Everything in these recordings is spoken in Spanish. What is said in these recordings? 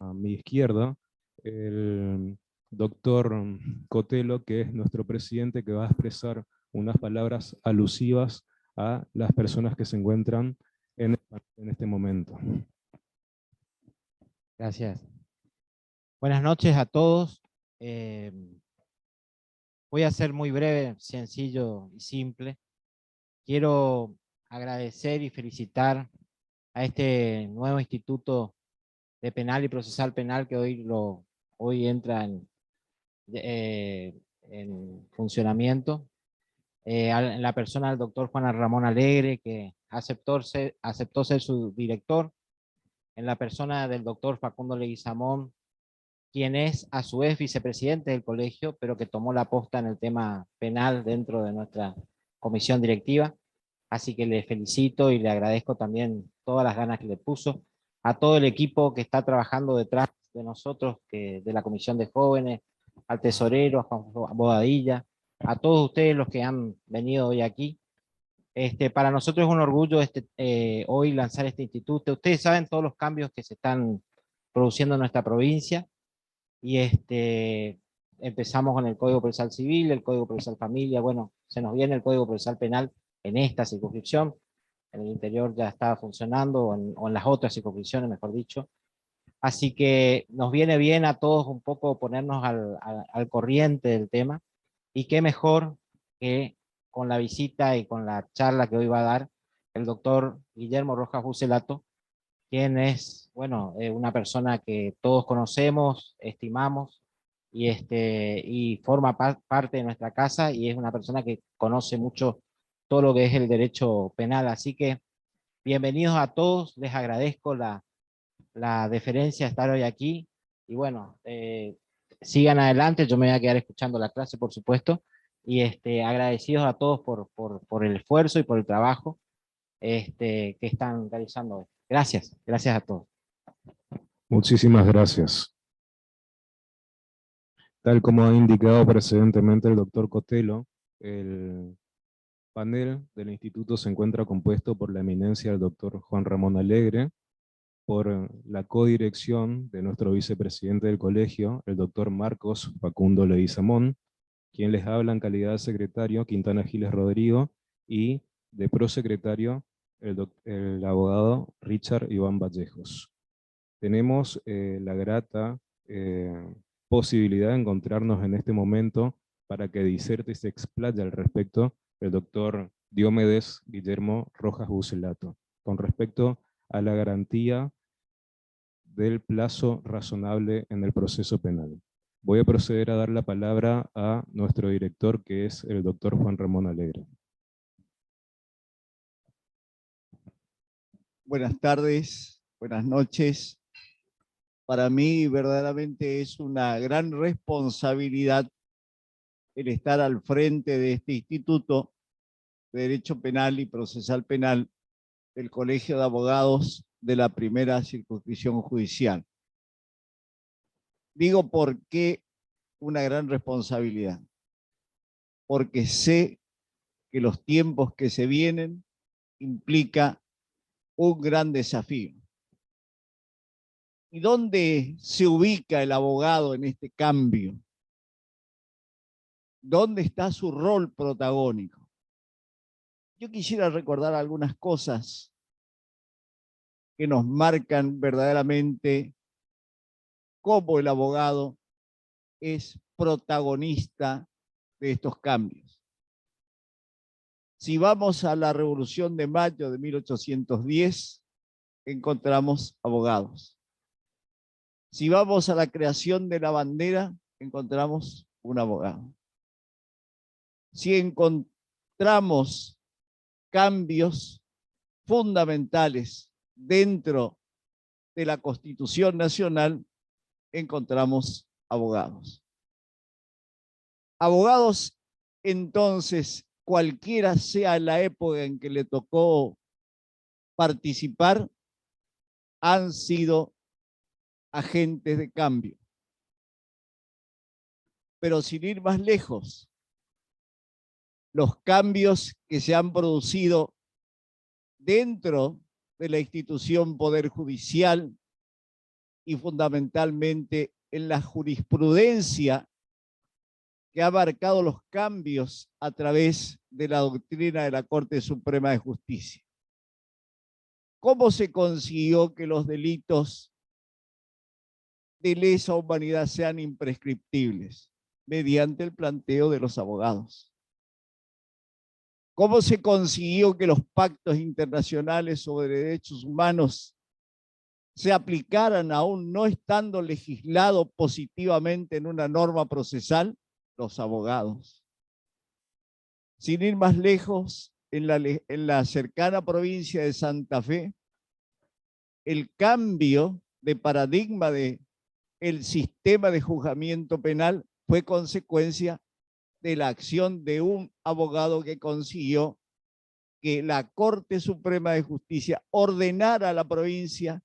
A mi izquierda, el doctor Cotelo, que es nuestro presidente, que va a expresar unas palabras alusivas a las personas que se encuentran en este momento. Gracias. Buenas noches a todos. Voy a ser muy breve, sencillo y simple. Quiero agradecer y felicitar a este nuevo Instituto de Penal y Procesal Penal que hoy entra en funcionamiento. En la persona del doctor Juan Ramón Alegre, que aceptó ser su director. En la persona del doctor Facundo Leguizamón, quien es a su vez vicepresidente del colegio, pero que tomó la posta en el tema penal dentro de nuestra comisión directiva. Así que le felicito y le agradezco también todas las ganas que le puso. A todo el equipo que está trabajando detrás de nosotros, de la Comisión de Jóvenes, al tesorero, a Juan Bodadilla, a todos ustedes los que han venido hoy aquí. Para nosotros es un orgullo hoy lanzar este instituto. Ustedes saben todos los cambios que se están produciendo en nuestra provincia. Y empezamos con el Código Procesal Civil, el Código Procesal Familia. Bueno, se nos viene el Código Procesal Penal en esta circunscripción. En el interior ya estaba funcionando, o en las otras circunscripciones, mejor dicho. Así que nos viene bien a todos un poco ponernos al corriente del tema. Y qué mejor que con la visita y con la charla que hoy va a dar el doctor Guillermo Rojas Bucelato, quien es, bueno, una persona que todos conocemos, estimamos, y forma parte de nuestra casa, y es una persona que conoce mucho todo lo que es el derecho penal. Así que bienvenidos a todos, les agradezco la deferencia de estar hoy aquí, y bueno, sigan adelante, yo me voy a quedar escuchando la clase, por supuesto, y agradecidos a todos por el esfuerzo y por el trabajo que están realizando hoy. Gracias, gracias a todos. Muchísimas gracias. Tal como ha indicado precedentemente el doctor Cotelo, el panel del instituto se encuentra compuesto por la eminencia del doctor Juan Ramón Alegre, por la codirección de nuestro vicepresidente del colegio, el doctor Marcos Facundo Leguizamón, quien les habla en calidad de secretario, Quintana Giles Rodrigo, y de prosecretario, el abogado Richard Iván Vallejos. Tenemos la grata posibilidad de encontrarnos en este momento para que diserte y se explaye al respecto el doctor Diomedes Guillermo Rojas Bucelato, con respecto a la garantía del plazo razonable en el proceso penal. Voy a proceder a dar la palabra a nuestro director, que es el doctor Juan Ramón Alegre. Buenas tardes, buenas noches. Para mí verdaderamente es una gran responsabilidad el estar al frente de este Instituto de Derecho Penal y Procesal Penal del Colegio de Abogados de la Primera Circunscripción Judicial. Digo por qué una gran responsabilidad. Porque sé que los tiempos que se vienen implica un gran desafío. ¿Y dónde se ubica el abogado en este cambio? ¿Dónde está su rol protagónico? Yo quisiera recordar algunas cosas que nos marcan verdaderamente cómo el abogado es protagonista de estos cambios. Si vamos a la Revolución de Mayo de 1810, encontramos abogados. Si vamos a la creación de la bandera, encontramos un abogado. Si encontramos cambios fundamentales dentro de la Constitución Nacional, encontramos abogados. Abogados, entonces, cualquiera sea la época en que le tocó participar, han sido agentes de cambio. Pero sin ir más lejos, los cambios que se han producido dentro de la institución Poder Judicial y fundamentalmente en la jurisprudencia que ha abarcado los cambios a través de la doctrina de la Corte Suprema de Justicia. ¿Cómo se consiguió que los delitos de lesa humanidad sean imprescriptibles? Mediante el planteo de los abogados. ¿Cómo se consiguió que los pactos internacionales sobre derechos humanos se aplicaran aún no estando legislado positivamente en una norma procesal? Los abogados. Sin ir más lejos, en la cercana provincia de Santa Fe, el cambio de paradigma del sistema de juzgamiento penal fue consecuencia de la acción de un abogado que consiguió que la Corte Suprema de Justicia ordenara a la provincia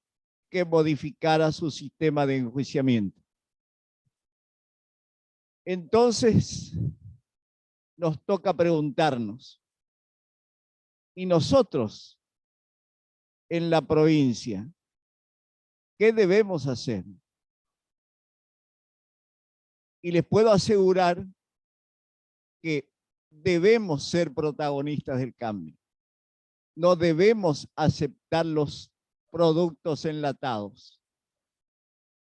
que modificara su sistema de enjuiciamiento. Entonces, nos toca preguntarnos, ¿y nosotros en la provincia qué debemos hacer? Y les puedo asegurar que debemos ser protagonistas del cambio. No debemos aceptar los productos enlatados.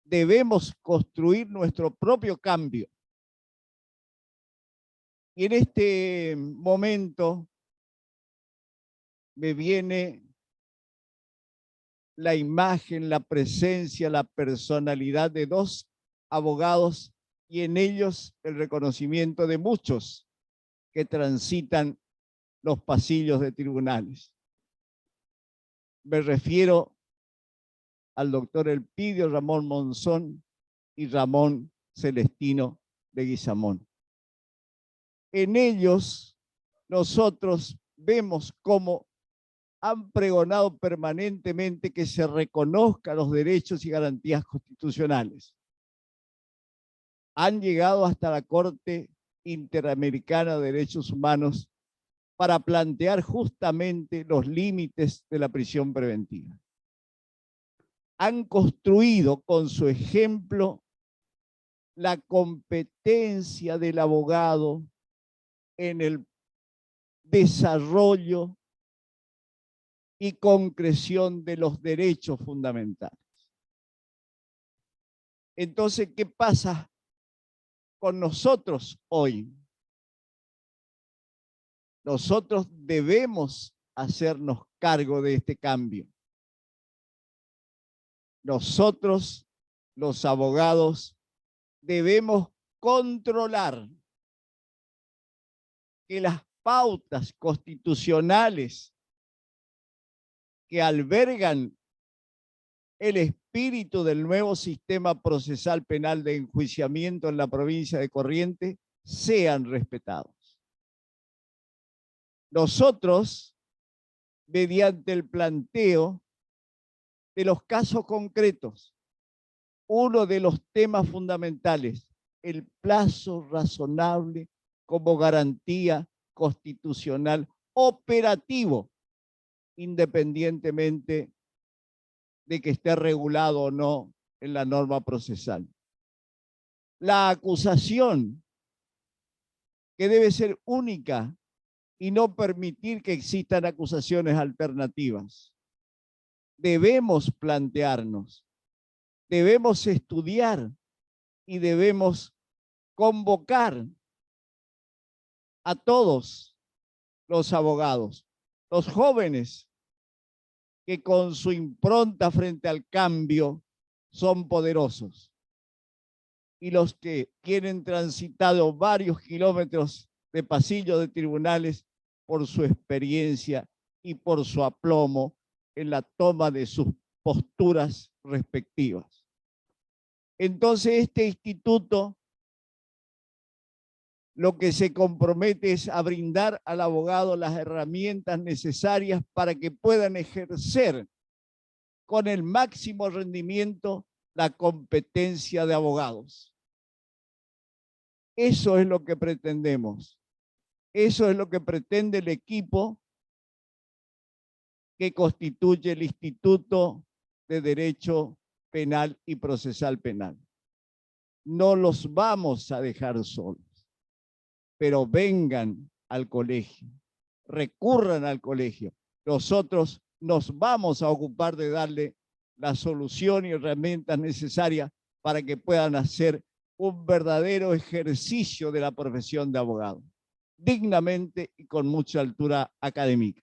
Debemos construir nuestro propio cambio. Y en este momento me viene la imagen, la presencia, la personalidad de dos abogados y en ellos el reconocimiento de muchos que transitan los pasillos de tribunales. Me refiero al doctor Elpidio Ramón Monzón y Ramón Celestino Leguizamón. En ellos nosotros vemos cómo han pregonado permanentemente que se reconozcan los derechos y garantías constitucionales. Han llegado hasta la Corte Interamericana de Derechos Humanos para plantear justamente los límites de la prisión preventiva. Han construido con su ejemplo la competencia del abogado en el desarrollo y concreción de los derechos fundamentales. Entonces, ¿qué pasa con nosotros hoy? Nosotros debemos hacernos cargo de este cambio. Nosotros, los abogados, debemos controlar que las pautas constitucionales que albergan el espíritu del nuevo sistema procesal penal de enjuiciamiento en la provincia de Corrientes sean respetados. Nosotros, mediante el planteo de los casos concretos, uno de los temas fundamentales, el plazo razonable como garantía constitucional operativo, independientemente de que esté regulado o no en la norma procesal. La acusación, que debe ser única y no permitir que existan acusaciones alternativas. Debemos plantearnos, debemos estudiar y debemos convocar a todos los abogados, los jóvenes que con su impronta frente al cambio son poderosos, y los que tienen transitado varios kilómetros de pasillos de tribunales por su experiencia y por su aplomo en la toma de sus posturas respectivas. Entonces, este instituto lo que se compromete es a brindar al abogado las herramientas necesarias para que puedan ejercer con el máximo rendimiento la competencia de abogados. Eso es lo que pretendemos. Eso es lo que pretende el equipo que constituye el Instituto de Derecho penal y procesal penal. No los vamos a dejar solos, pero vengan al colegio, recurran al colegio. Nosotros nos vamos a ocupar de darle la solución y herramientas necesarias para que puedan hacer un verdadero ejercicio de la profesión de abogado, dignamente y con mucha altura académica.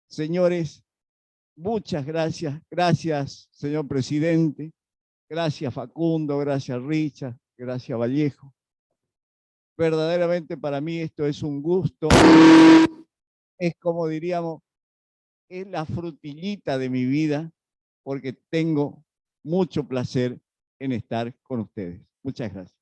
Señores, muchas gracias. Gracias, señor presidente. Gracias, Facundo. Gracias, Richard. Gracias, Vallejo. Verdaderamente para mí esto es un gusto. Es como diríamos, es la frutillita de mi vida, porque tengo mucho placer en estar con ustedes. Muchas gracias.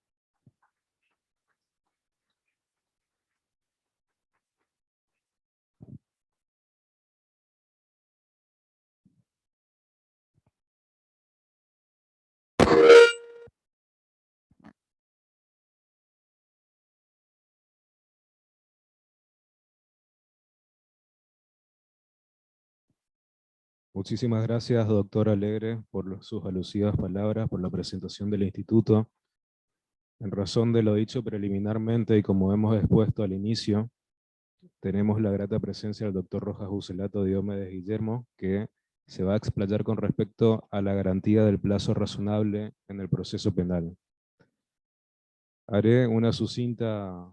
Muchísimas gracias, doctor Alegre, por sus alusivas palabras, por la presentación del instituto. En razón de lo dicho preliminarmente y como hemos expuesto al inicio, tenemos la grata presencia del doctor Rojas Bucelato Diomedes Guillermo, que se va a explayar con respecto a la garantía del plazo razonable en el proceso penal. Haré una sucinta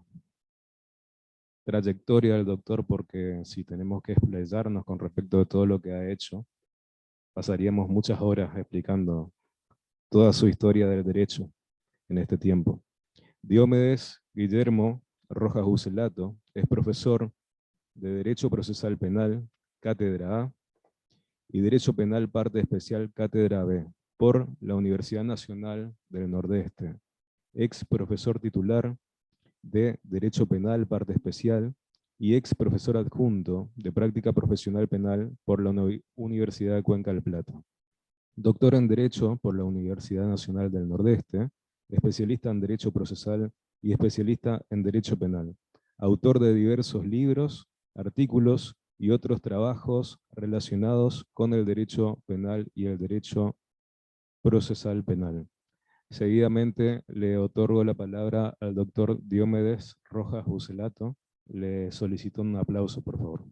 trayectoria del doctor porque si tenemos que explayarnos con respecto a todo lo que ha hecho, pasaríamos muchas horas explicando toda su historia del derecho en este tiempo. Diomedes Guillermo Rojas Bucelato es profesor de Derecho Procesal Penal, Cátedra A, y Derecho Penal Parte Especial, Cátedra B, por la Universidad Nacional del Nordeste. Ex profesor titular de Derecho Penal Parte Especial y ex profesor adjunto de Práctica Profesional Penal por la Universidad de Cuenca del Plata. Doctor en Derecho por la Universidad Nacional del Nordeste, especialista en Derecho Procesal y especialista en Derecho Penal. Autor de diversos libros, artículos y otros trabajos relacionados con el derecho penal y el derecho procesal penal. Seguidamente le otorgo la palabra al doctor Diomedes Rojas Bucelato. Le solicito un aplauso, por favor.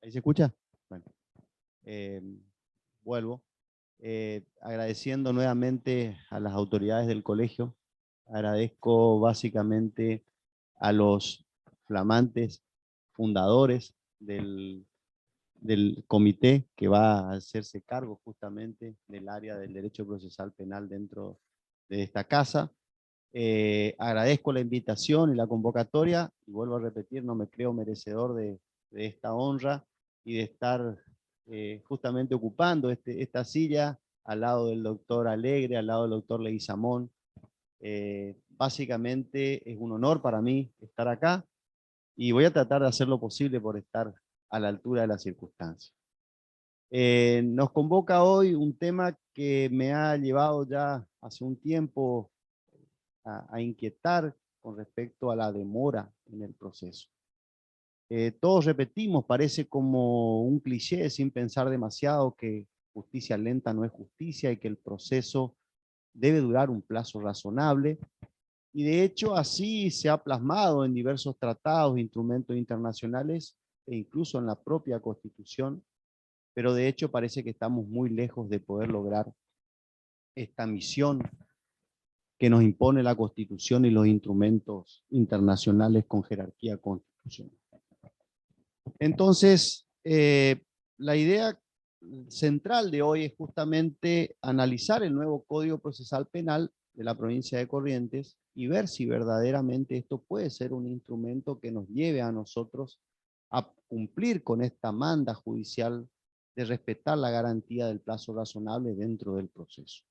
¿Ahí se escucha? Bueno, vuelvo. Agradeciendo nuevamente a las autoridades del colegio. Agradezco básicamente a los flamantes fundadores del comité que va a hacerse cargo justamente del área del derecho procesal penal dentro de esta casa. Agradezco la invitación y la convocatoria, y vuelvo a repetir, no me creo merecedor de esta honra y de estar justamente ocupando esta silla al lado del doctor Alegre, al lado del doctor Leguizamón. Básicamente es un honor para mí estar acá y voy a tratar de hacer lo posible por estar a la altura de las circunstancias. Nos convoca hoy un tema que me ha llevado ya hace un tiempo a inquietar con respecto a la demora en el proceso. Todos repetimos, parece como un cliché sin pensar demasiado, que justicia lenta no es justicia y que el proceso debe durar un plazo razonable. Y de hecho así se ha plasmado en diversos tratados, instrumentos internacionales e incluso en la propia Constitución, pero de hecho parece que estamos muy lejos de poder lograr esta misión que nos impone la Constitución y los instrumentos internacionales con jerarquía constitucional. Entonces, la idea central de hoy es justamente analizar el nuevo Código Procesal Penal de la provincia de Corrientes y ver si verdaderamente esto puede ser un instrumento que nos lleve a nosotros a cumplir con esta manda judicial de respetar la garantía del plazo razonable dentro del proceso.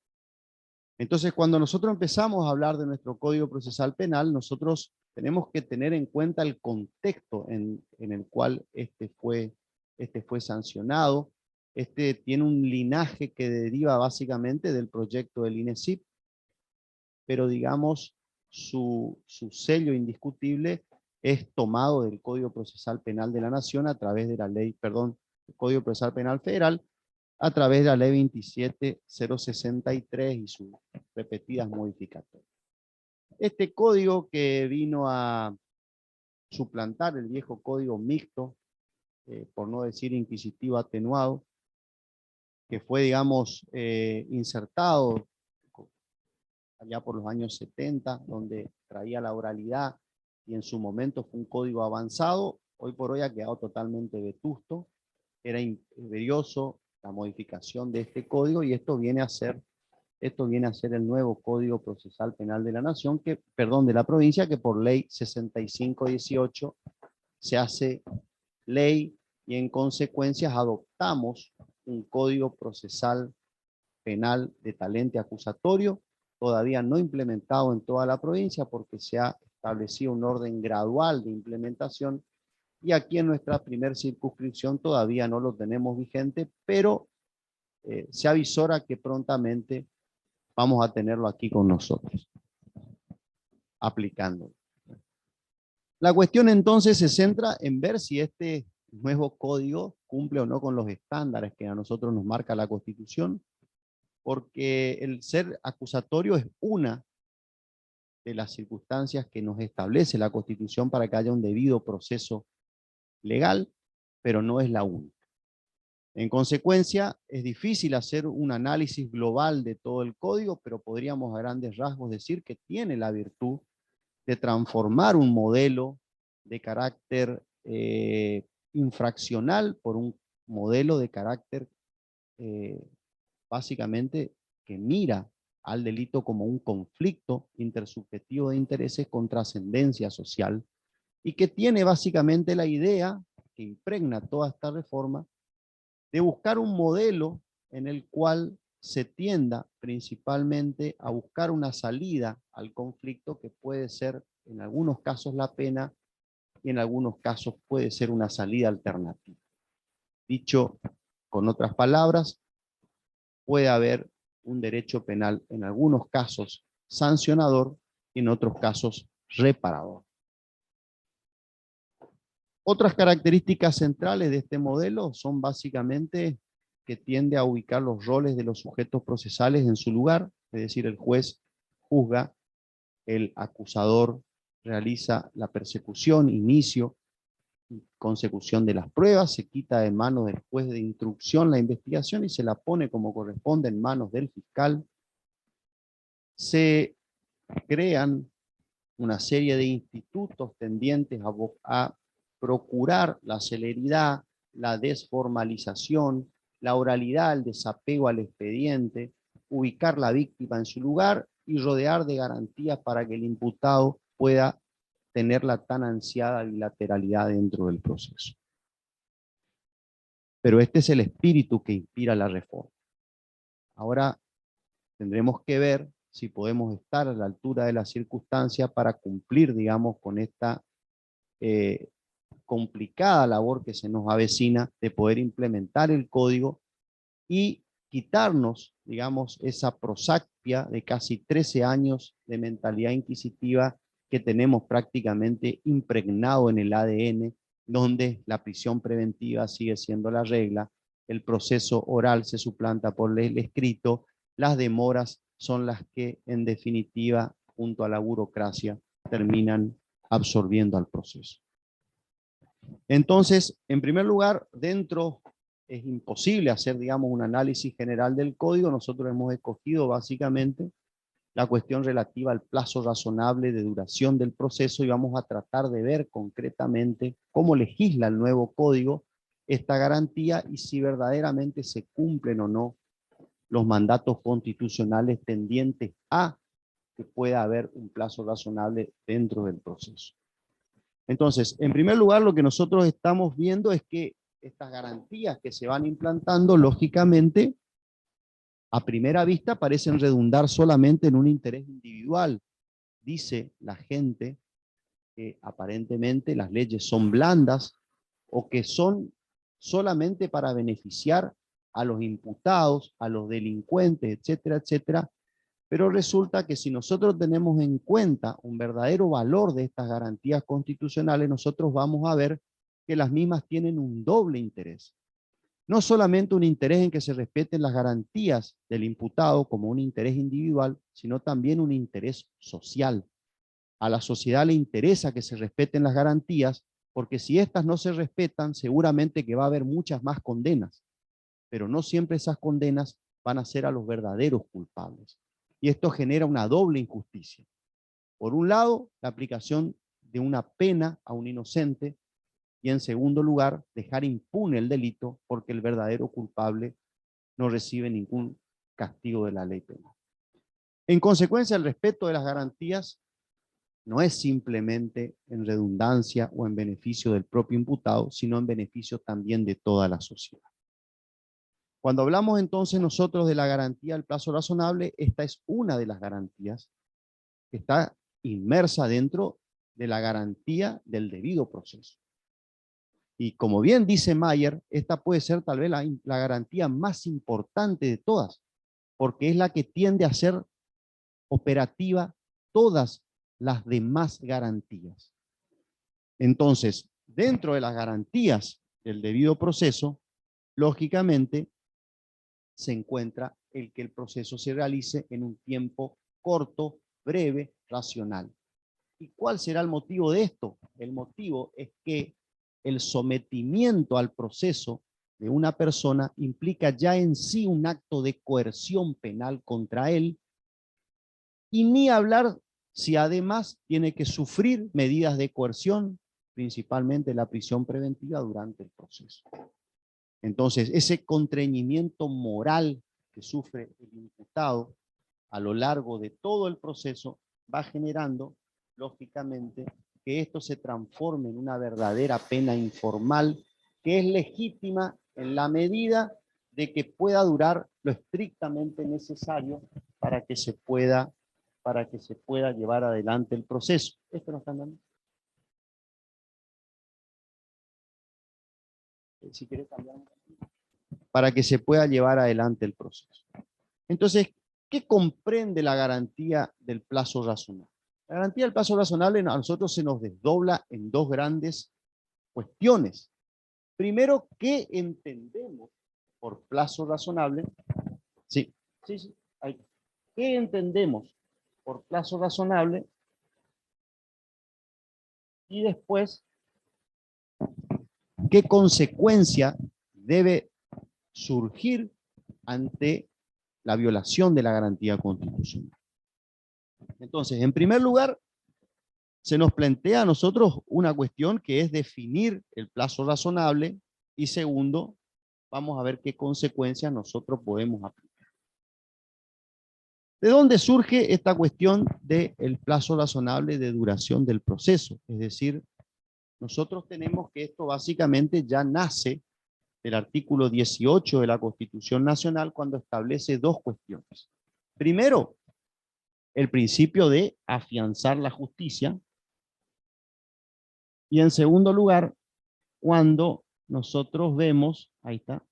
Entonces, cuando nosotros empezamos a hablar de nuestro Código Procesal Penal, nosotros tenemos que tener en cuenta el contexto en el cual este fue sancionado. Este tiene un linaje que deriva básicamente del proyecto del INESIP, pero digamos su sello indiscutible es tomado del Código Procesal Penal de la Nación a través de la ley, perdón, el Código Procesal Penal Federal, a través de la ley 27063 y sus repetidas modificatorias. Este código que vino a suplantar el viejo código mixto, por no decir inquisitivo atenuado, que fue, digamos, insertado allá por los años 70, donde traía la oralidad y en su momento fue un código avanzado, hoy por hoy ha quedado totalmente vetusto, era imperioso la modificación de este código y esto viene a ser el nuevo Código Procesal Penal de la Nación, de la provincia, que por ley 6518 se hace ley y en consecuencia adoptamos un Código Procesal Penal de talente acusatorio, todavía no implementado en toda la provincia porque se ha establecido un orden gradual de implementación y aquí en nuestra primer circunscripción todavía no lo tenemos vigente, pero se avisora que prontamente vamos a tenerlo aquí con nosotros, aplicándolo. La cuestión entonces se centra en ver si este nuevo código cumple o no con los estándares que a nosotros nos marca la Constitución, porque el ser acusatorio es una de las circunstancias que nos establece la Constitución para que haya un debido proceso legal, pero no es la única. En consecuencia, es difícil hacer un análisis global de todo el código, pero podríamos a grandes rasgos decir que tiene la virtud de transformar un modelo de carácter infraccional por un modelo de carácter básicamente que mira al delito como un conflicto intersubjetivo de intereses con trascendencia social y que tiene básicamente la idea que impregna toda esta reforma de buscar un modelo en el cual se tienda principalmente a buscar una salida al conflicto que puede ser en algunos casos la pena y en algunos casos puede ser una salida alternativa. Dicho con otras palabras, puede haber un derecho penal en algunos casos sancionador y en otros casos reparador. Otras características centrales de este modelo son básicamente que tiende a ubicar los roles de los sujetos procesales en su lugar, es decir, el juez juzga, el acusador realiza la persecución, inicio y consecución de las pruebas, se quita de manos del juez de instrucción la investigación y se la pone como corresponde en manos del fiscal. Se crean una serie de institutos tendientes a procurar la celeridad, la desformalización, la oralidad, el desapego al expediente, ubicar la víctima en su lugar y rodear de garantías para que el imputado pueda tener la tan ansiada bilateralidad dentro del proceso. Pero este es el espíritu que inspira la reforma. Ahora tendremos que ver si podemos estar a la altura de la circunstancia para cumplir, digamos, con esta complicada labor que se nos avecina de poder implementar el código y quitarnos, digamos, esa prosapia de casi 13 años de mentalidad inquisitiva que tenemos prácticamente impregnado en el ADN, donde la prisión preventiva sigue siendo la regla, el proceso oral se suplanta por el escrito, las demoras son las que en definitiva, junto a la burocracia, terminan absorbiendo al proceso. Entonces, en primer lugar, es imposible hacer, digamos, un análisis general del código. Nosotros hemos escogido básicamente la cuestión relativa al plazo razonable de duración del proceso y vamos a tratar de ver concretamente cómo legisla el nuevo código esta garantía y si verdaderamente se cumplen o no los mandatos constitucionales tendientes a que pueda haber un plazo razonable dentro del proceso. Entonces, en primer lugar, lo que nosotros estamos viendo es que estas garantías que se van implantando, lógicamente, a primera vista parecen redundar solamente en un interés individual. Dice la gente que aparentemente las leyes son blandas o que son solamente para beneficiar a los imputados, a los delincuentes, etcétera, etcétera. Pero resulta que si nosotros tenemos en cuenta un verdadero valor de estas garantías constitucionales, nosotros vamos a ver que las mismas tienen un doble interés. No solamente un interés en que se respeten las garantías del imputado como un interés individual, sino también un interés social. A la sociedad le interesa que se respeten las garantías, porque si estas no se respetan, seguramente que va a haber muchas más condenas, pero no siempre esas condenas van a ser a los verdaderos culpables. Y esto genera una doble injusticia. Por un lado, la aplicación de una pena a un inocente, y en segundo lugar, dejar impune el delito porque el verdadero culpable no recibe ningún castigo de la ley penal. En consecuencia, el respeto de las garantías no es simplemente en redundancia o en beneficio del propio imputado, sino en beneficio también de toda la sociedad. Cuando hablamos entonces nosotros de la garantía del plazo razonable, esta es una de las garantías que está inmersa dentro de la garantía del debido proceso. Y como bien dice Mayer, esta puede ser tal vez la garantía más importante de todas, porque es la que tiende a ser operativa todas las demás garantías. Entonces, dentro de las garantías del debido proceso, lógicamente, se encuentra el que el proceso se realice en un tiempo corto, breve, racional. ¿Y cuál será el motivo de esto? El motivo es que el sometimiento al proceso de una persona implica ya en sí un acto de coerción penal contra él, y ni hablar si además tiene que sufrir medidas de coerción, principalmente la prisión preventiva durante el proceso. Entonces, ese contrañimiento moral que sufre el imputado a lo largo de todo el proceso va generando, lógicamente, que esto se transforme en una verdadera pena informal que es legítima en la medida de que pueda durar lo estrictamente necesario para que se pueda llevar adelante el proceso. ¿Esto nos están dando? Si quieres cambiar. Para que se pueda llevar adelante el proceso. Entonces, ¿qué comprende la garantía del plazo razonable? La garantía del plazo razonable a nosotros se nos desdobla en dos grandes cuestiones. Primero, ¿qué entendemos por plazo razonable? Sí. Ahí. ¿Qué entendemos por plazo razonable? Y después, ¿qué consecuencia debe surgir ante la violación de la garantía constitucional? Entonces, en primer lugar, se nos plantea a nosotros una cuestión que es definir el plazo razonable, y segundo, vamos a ver qué consecuencias nosotros podemos aplicar. ¿De dónde surge esta cuestión del plazo razonable de duración del proceso? Es decir, nosotros tenemos que esto básicamente ya nace del artículo 18 de la Constitución Nacional, cuando establece dos cuestiones. Primero, el principio de afianzar la justicia. Y en segundo lugar, cuando nosotros vemos, ahí está,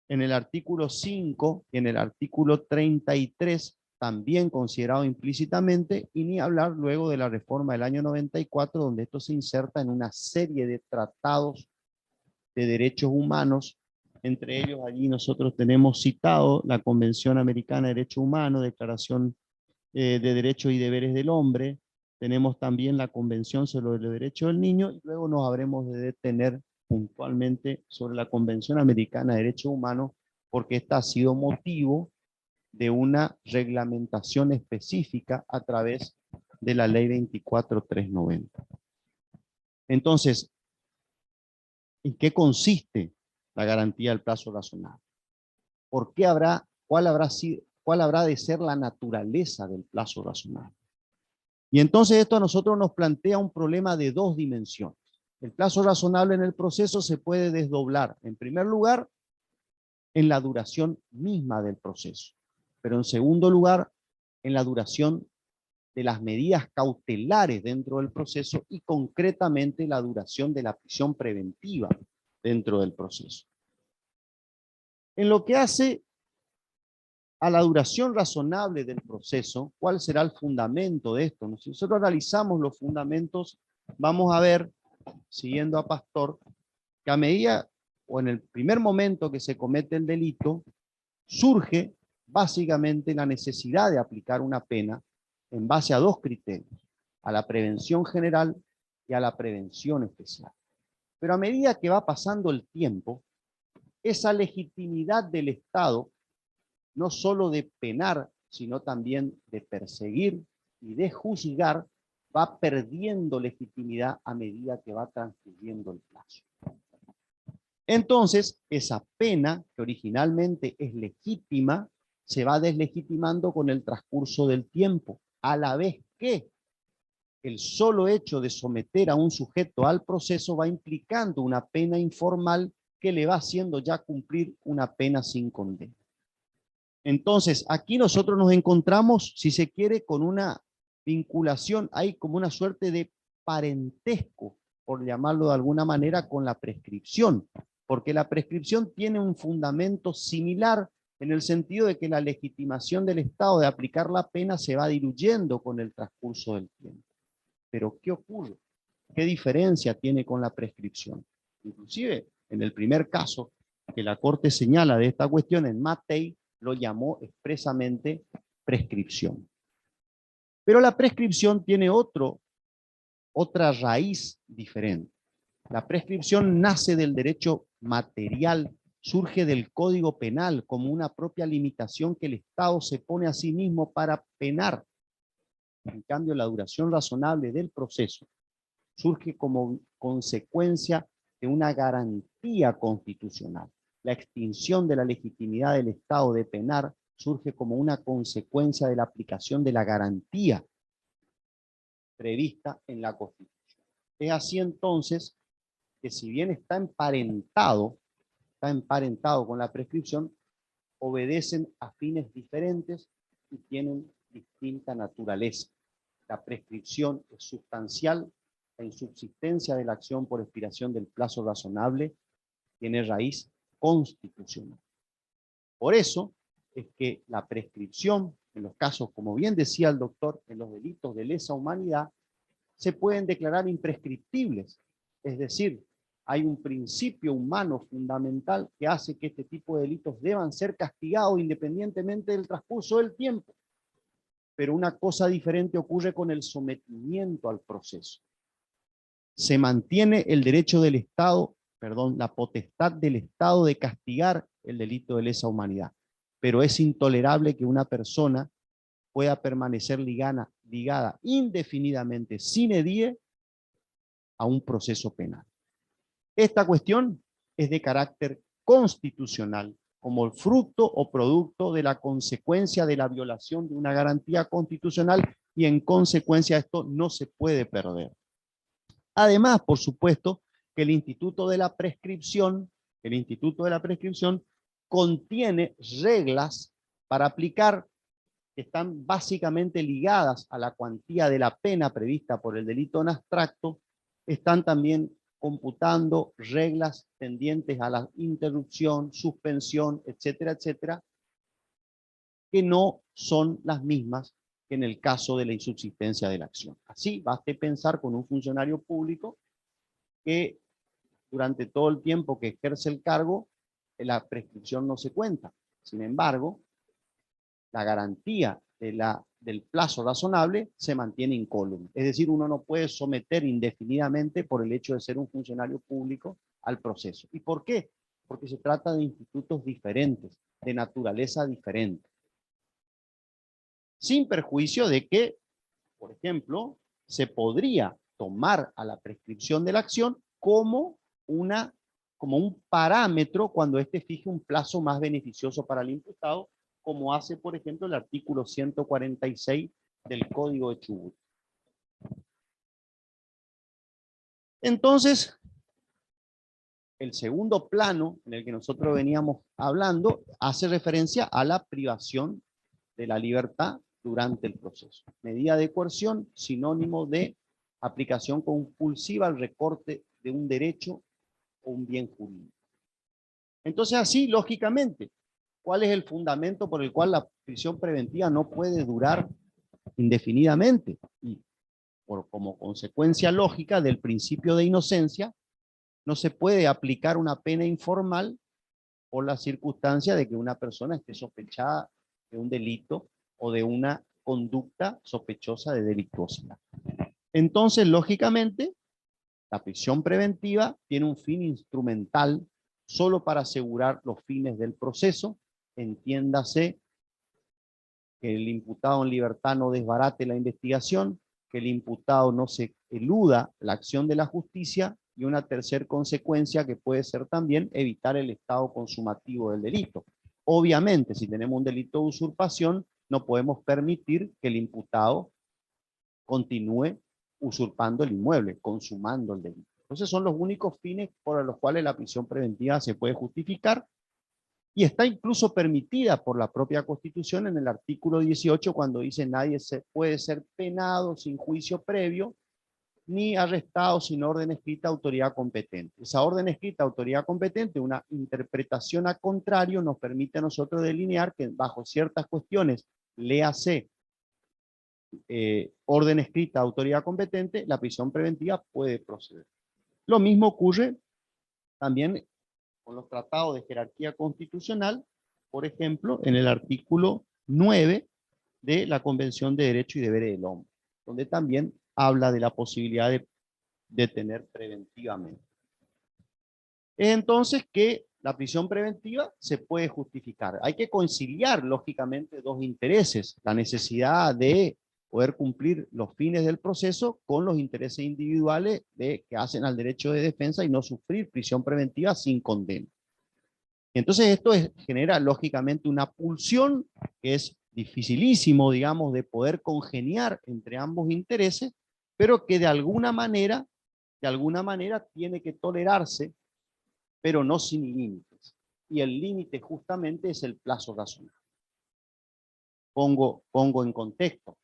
en el artículo 5 y en el artículo 33, también considerado implícitamente, y ni hablar luego de la reforma del año 94, donde esto se inserta en una serie de tratados de derechos humanos. Entre ellos allí nosotros tenemos citado la Convención Americana de Derechos Humanos, Declaración de Derechos y Deberes del Hombre, tenemos también la Convención sobre los Derechos del Niño, y luego nos habremos de detener puntualmente sobre la Convención Americana de Derechos Humanos, porque esta ha sido motivo de una reglamentación específica a través de la Ley 24.390. Entonces, ¿en qué consiste la garantía del plazo razonable? ¿Por qué cuál habrá de ser la naturaleza del plazo razonable? Y entonces esto a nosotros nos plantea un problema de dos dimensiones. El plazo razonable en el proceso se puede desdoblar, en primer lugar, en la duración misma del proceso, pero en segundo lugar, en la duración de las medidas cautelares dentro del proceso y concretamente la duración de la prisión preventiva dentro del proceso. En lo que hace a la duración razonable del proceso, ¿cuál será el fundamento de esto? Si nosotros analizamos los fundamentos, vamos a ver, siguiendo a Pastor, que a medida o en el primer momento que se comete el delito, surge básicamente la necesidad de aplicar una pena en base a dos criterios, a la prevención general y a la prevención especial. Pero a medida que va pasando el tiempo, esa legitimidad del Estado, no solo de penar, sino también de perseguir y de juzgar, va perdiendo legitimidad a medida que va transcurriendo el plazo. Entonces, esa pena, que originalmente es legítima, se va deslegitimando con el transcurso del tiempo, a la vez que el solo hecho de someter a un sujeto al proceso va implicando una pena informal que le va haciendo ya cumplir una pena sin condena. Entonces, aquí nosotros nos encontramos, si se quiere, con una vinculación, hay como una suerte de parentesco, por llamarlo de alguna manera, con la prescripción, porque la prescripción tiene un fundamento similar en el sentido de que la legitimación del Estado de aplicar la pena se va diluyendo con el transcurso del tiempo. Pero, ¿qué ocurre? ¿Qué diferencia tiene con la prescripción? Inclusive, en el primer caso que la Corte señala de esta cuestión, en Mattei, lo llamó expresamente prescripción. Pero la prescripción tiene otra raíz diferente. La prescripción nace del derecho material, surge del Código Penal como una propia limitación que el Estado se pone a sí mismo para penar. En cambio, la duración razonable del proceso surge como consecuencia de una garantía constitucional. La extinción de la legitimidad del Estado de penar surge como una consecuencia de la aplicación de la garantía prevista en la Constitución. Es así entonces que si bien está emparentado con la prescripción, obedecen a fines diferentes y tienen distinta naturaleza. La prescripción es sustancial, la insubsistencia de la acción por expiración del plazo razonable tiene raíz constitucional. Por eso es que la prescripción, en los casos, como bien decía el doctor, en los delitos de lesa humanidad, se pueden declarar imprescriptibles. Es decir, hay un principio humano fundamental que hace que este tipo de delitos deban ser castigados independientemente del transcurso del tiempo. Pero una cosa diferente ocurre con el sometimiento al proceso. Se mantiene el derecho del Estado, la potestad del Estado de castigar el delito de lesa humanidad, pero es intolerable que una persona pueda permanecer ligada indefinidamente, sine die, a un proceso penal. Esta cuestión es de carácter constitucional, como el fruto o producto de la consecuencia de la violación de una garantía constitucional, y en consecuencia esto no se puede perder. Además, por supuesto, que el Instituto de la Prescripción contiene reglas para aplicar que están básicamente ligadas a la cuantía de la pena prevista por el delito en abstracto. Están también computando reglas tendientes a la interrupción, suspensión, etcétera, etcétera, que no son las mismas que en el caso de la insubsistencia de la acción. Así, baste pensar con un funcionario público que durante todo el tiempo que ejerce el cargo, la prescripción no se cuenta. Sin embargo, la garantía del plazo razonable se mantiene incólume. Es decir, uno no puede someter indefinidamente por el hecho de ser un funcionario público al proceso. ¿Y por qué? Porque se trata de institutos diferentes, de naturaleza diferente. Sin perjuicio de que, por ejemplo, se podría tomar a la prescripción de la acción como un parámetro cuando éste fije un plazo más beneficioso para el imputado, como hace, por ejemplo, el artículo 146 del Código de Chubut. Entonces, el segundo plano en el que nosotros veníamos hablando hace referencia a la privación de la libertad durante el proceso. Medida de coerción, sinónimo de aplicación compulsiva al recorte de un derecho o un bien jurídico. Entonces, así, lógicamente, ¿cuál es el fundamento por el cual la prisión preventiva no puede durar indefinidamente? Y como consecuencia lógica del principio de inocencia, no se puede aplicar una pena informal por la circunstancia de que una persona esté sospechada de un delito o de una conducta sospechosa de delictuosidad. Entonces, lógicamente, la prisión preventiva tiene un fin instrumental solo para asegurar los fines del proceso, entiéndase que el imputado en libertad no desbarate la investigación, que el imputado no se eluda la acción de la justicia, y una tercera consecuencia que puede ser también evitar el estado consumativo del delito. Obviamente, si tenemos un delito de usurpación, no podemos permitir que el imputado continúe usurpando el inmueble, consumando el delito. Entonces son los únicos fines por los cuales la prisión preventiva se puede justificar, y está incluso permitida por la propia Constitución en el artículo 18 cuando dice nadie puede ser penado sin juicio previo ni arrestado sin orden escrita autoridad competente. Esa orden escrita autoridad competente, una interpretación a contrario, nos permite a nosotros delinear que bajo ciertas cuestiones, léase orden escrita autoridad competente, la prisión preventiva puede proceder. Lo mismo ocurre también con los tratados de jerarquía constitucional, por ejemplo, en el artículo 9 de la Convención de Derechos y Deberes del Hombre, donde también habla de la posibilidad de detener preventivamente. Es entonces que la prisión preventiva se puede justificar. Hay que conciliar, lógicamente, dos intereses: la necesidad de poder cumplir los fines del proceso con los intereses individuales que hacen al derecho de defensa y no sufrir prisión preventiva sin condena. Entonces esto genera lógicamente una pulsión que es dificilísimo, digamos, de poder congeniar entre ambos intereses, pero que de alguna manera tiene que tolerarse, pero no sin límites. Y el límite justamente es el plazo razonable. Pongo en contexto.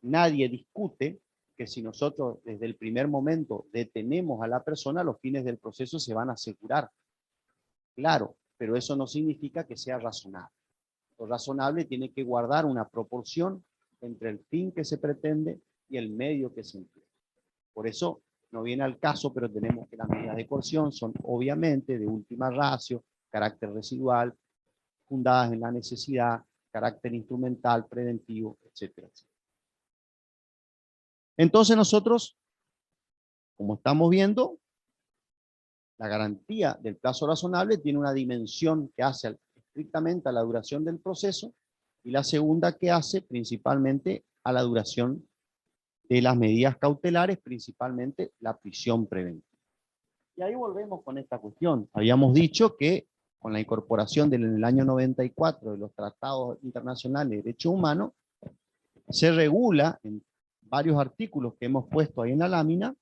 Nadie discute que si nosotros desde el primer momento detenemos a la persona, los fines del proceso se van a asegurar. Claro, pero eso no significa que sea razonable. Lo razonable tiene que guardar una proporción entre el fin que se pretende y el medio que se emplea. Por eso no viene al caso, pero tenemos que las medidas de coerción son obviamente de última ratio, carácter residual, fundadas en la necesidad, carácter instrumental, preventivo, etcétera, etcétera. Entonces nosotros, como estamos viendo, la garantía del plazo razonable tiene una dimensión que hace estrictamente a la duración del proceso, y la segunda que hace principalmente a la duración de las medidas cautelares, principalmente la prisión preventiva. Y ahí volvemos con esta cuestión. Habíamos dicho que con la incorporación en el año 94 de los tratados internacionales de derechos humanos, se regula en varios artículos que hemos puesto ahí en la lámina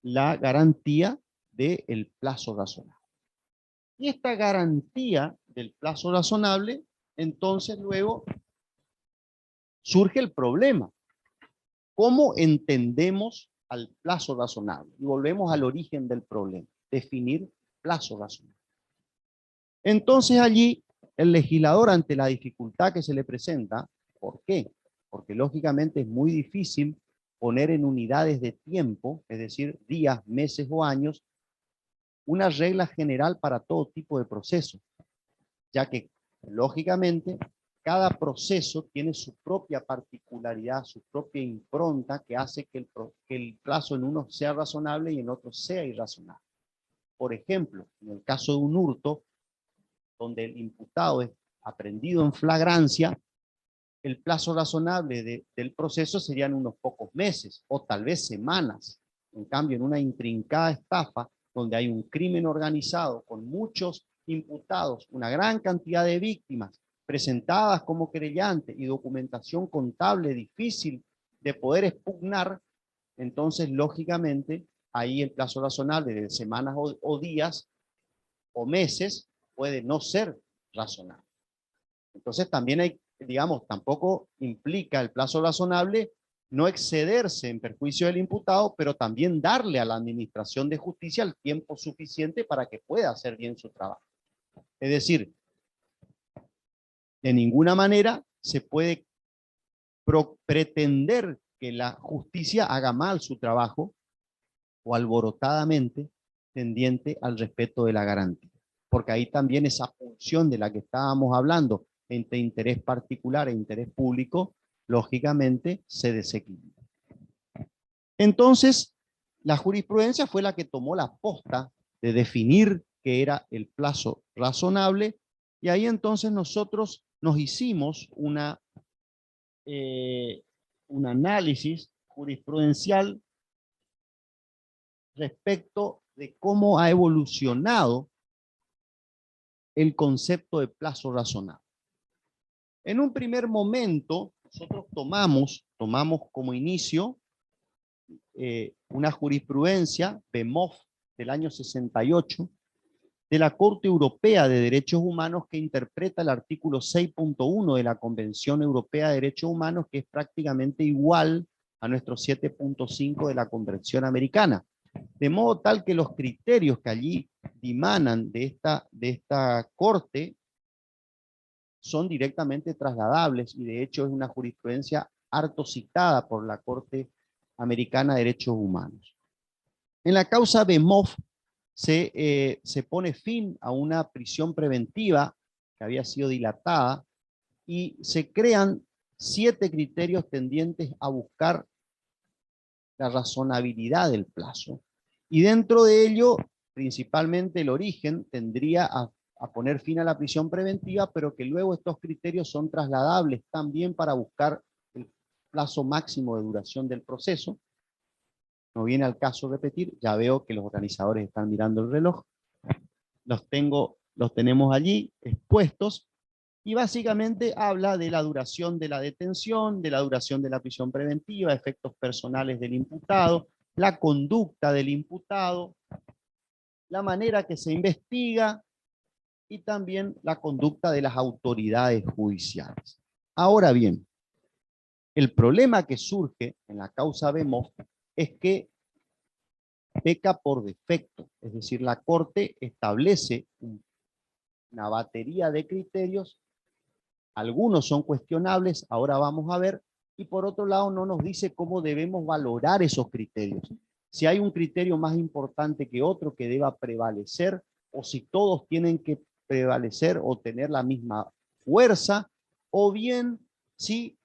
la garantía del plazo razonable. Y esta garantía del plazo razonable, entonces luego surge el problema. ¿Cómo entendemos al plazo razonable? Y volvemos al origen del problema, definir plazo razonable. Entonces allí el legislador, ante la dificultad que se le presenta, ¿por qué? Porque lógicamente es muy difícil poner en unidades de tiempo, es decir, días, meses o años, una regla general para todo tipo de proceso, ya que lógicamente cada proceso tiene su propia particularidad, su propia impronta que hace que el plazo en uno sea razonable y en otro sea irrazonable. Por ejemplo, en el caso de un hurto, donde el imputado es aprehendido en flagrancia, el plazo razonable del proceso serían unos pocos meses o tal vez semanas. En cambio, en una intrincada estafa, donde hay un crimen organizado con muchos imputados, una gran cantidad de víctimas presentadas como querellantes y documentación contable difícil de poder expugnar, entonces lógicamente ahí el plazo razonable de semanas o días o meses puede no ser razonable. Entonces también hay, digamos, tampoco implica el plazo razonable no excederse en perjuicio del imputado, pero también darle a la administración de justicia el tiempo suficiente para que pueda hacer bien su trabajo. Es decir, de ninguna manera se puede pretender que la justicia haga mal su trabajo o alborotadamente tendiente al respeto de la garantía. Porque ahí también esa función de la que estábamos hablando entre interés particular e interés público, lógicamente se desequilibra. Entonces, la jurisprudencia fue la que tomó la posta de definir qué era el plazo razonable, y ahí entonces nosotros nos hicimos un análisis jurisprudencial respecto de cómo ha evolucionado el concepto de plazo razonable. En un primer momento, nosotros tomamos como inicio una jurisprudencia, BEMOF, del año 68, de la Corte Europea de Derechos Humanos, que interpreta el artículo 6.1 de la Convención Europea de Derechos Humanos, que es prácticamente igual a nuestro 7.5 de la Convención Americana. De modo tal que los criterios que allí dimanan de esta Corte son directamente trasladables, y de hecho es una jurisprudencia harto citada por la Corte Americana de Derechos Humanos. En la causa BEMOF se pone fin a una prisión preventiva que había sido dilatada, y se crean 7 criterios tendientes a buscar la razonabilidad del plazo. Y dentro de ello, principalmente el origen tendría a poner fin a la prisión preventiva, pero que luego estos criterios son trasladables también para buscar el plazo máximo de duración del proceso. No viene al caso repetir, ya veo que los organizadores están mirando el reloj. Los tenemos allí expuestos, y básicamente habla de la duración de la detención, de la duración de la prisión preventiva, efectos personales del imputado, la conducta del imputado, la manera que se investiga y también la conducta de las autoridades judiciales. Ahora bien, el problema que surge en la causa BEMOF es que peca por defecto, es decir, la Corte establece una batería de criterios, algunos son cuestionables, ahora vamos a ver, y por otro lado no nos dice cómo debemos valorar esos criterios. Si hay un criterio más importante que otro que deba prevalecer, o si todos tienen que prevalecer o tener la misma fuerza, o bien si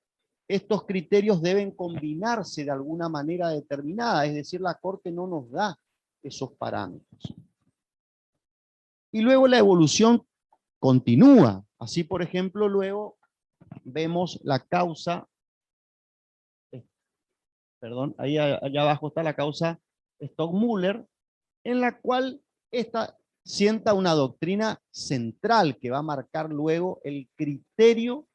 estos criterios deben combinarse de alguna manera determinada, es decir, la Corte no nos da esos parámetros. Y luego la evolución continúa. Así, por ejemplo, luego vemos la causa, perdón, ahí allá abajo está la causa Stockmüller, en la cual esta sienta una doctrina central que va a marcar luego el criterio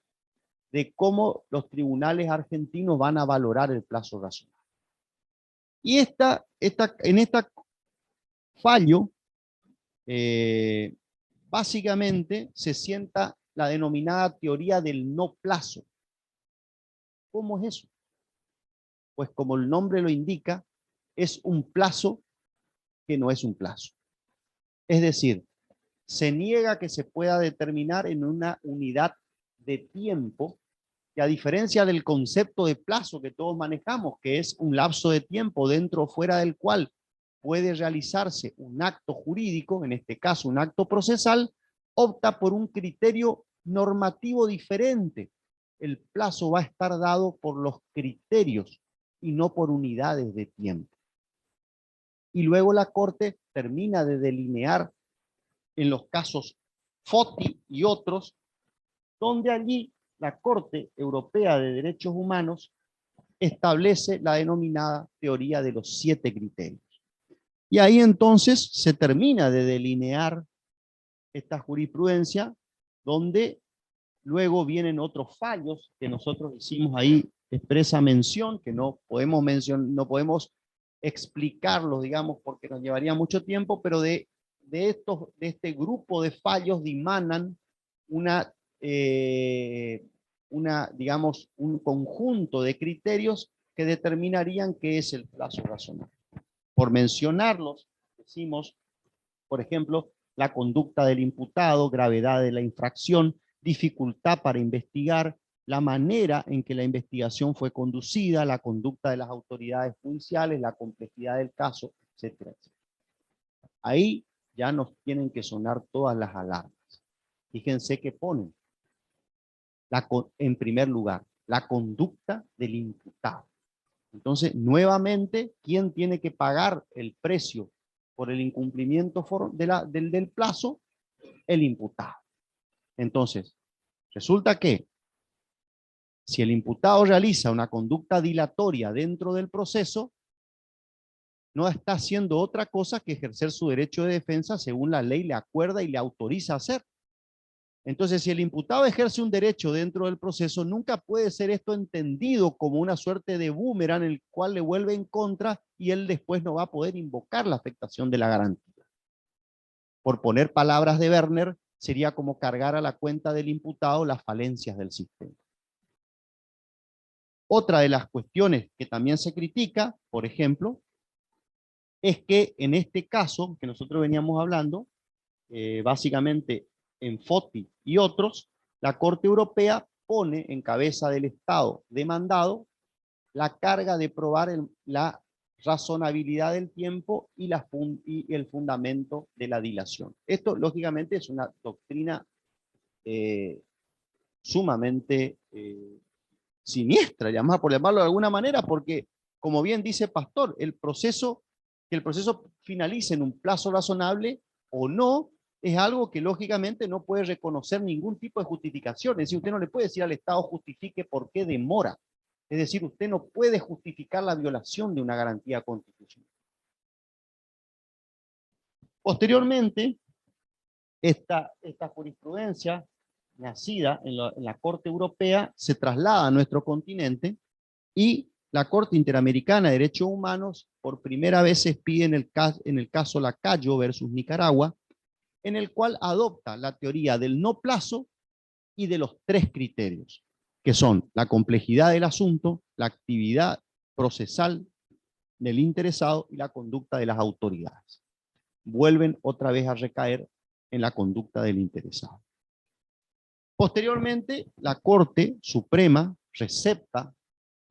de cómo los tribunales argentinos van a valorar el plazo razonable. Y en esta fallo, básicamente se sienta la denominada teoría del no plazo. ¿Cómo es eso? Pues como el nombre lo indica, es un plazo que no es un plazo. Es decir, se niega que se pueda determinar en una unidad de tiempo, que a diferencia del concepto de plazo que todos manejamos, que es un lapso de tiempo dentro o fuera del cual puede realizarse un acto jurídico, en este caso un acto procesal, opta por un criterio normativo diferente. El plazo va a estar dado por los criterios y no por unidades de tiempo. Y luego la Corte termina de delinear en los casos Foti y otros, donde allí la Corte Europea de Derechos Humanos establece la denominada teoría de los 7 criterios. Y ahí entonces se termina de delinear esta jurisprudencia, donde luego vienen otros fallos que nosotros hicimos ahí expresa mención, que no podemos no podemos explicarlos, digamos, porque nos llevaría mucho tiempo, pero de este grupo de fallos dimanan digamos, un conjunto de criterios que determinarían qué es el plazo razonable. Por mencionarlos, decimos, por ejemplo, la conducta del imputado, gravedad de la infracción, dificultad para investigar, la manera en que la investigación fue conducida, la conducta de las autoridades judiciales, la complejidad del caso, etcétera, etcétera. Ahí ya nos tienen que sonar todas las alarmas. Fíjense que ponen, en primer lugar, la conducta del imputado. Entonces, nuevamente, ¿quién tiene que pagar el precio por el incumplimiento del plazo? El imputado. Entonces, resulta que si el imputado realiza una conducta dilatoria dentro del proceso, no está haciendo otra cosa que ejercer su derecho de defensa según la ley le acuerda y le autoriza a hacer. Entonces, si el imputado ejerce un derecho dentro del proceso, nunca puede ser esto entendido como una suerte de boomerang en el cual le vuelve en contra y él después no va a poder invocar la afectación de la garantía. Por poner palabras de Werner, sería como cargar a la cuenta del imputado las falencias del sistema. Otra de las cuestiones que también se critica, por ejemplo, es que en este caso que nosotros veníamos hablando, básicamente en FOTI y otros, la Corte Europea pone en cabeza del Estado demandado la carga de probar la razonabilidad del tiempo y el fundamento de la dilación. Esto, lógicamente, es una doctrina sumamente siniestra, por llamarlo de alguna manera, porque, como bien dice Pastor, que el proceso finalice en un plazo razonable o no, es algo que lógicamente no puede reconocer ningún tipo de justificación. Es decir, usted no le puede decir al Estado justifique por qué demora. Es decir, usted no puede justificar la violación de una garantía constitucional. Posteriormente, esta jurisprudencia nacida en la Corte Europea se traslada a nuestro continente y la Corte Interamericana de Derechos Humanos por primera vez se expide en el caso Lacayo versus Nicaragua, en el cual adopta la teoría del no plazo y de los tres criterios, que son la complejidad del asunto, la actividad procesal del interesado y la conducta de las autoridades. Vuelven otra vez a recaer en la conducta del interesado. Posteriormente, la Corte Suprema recepta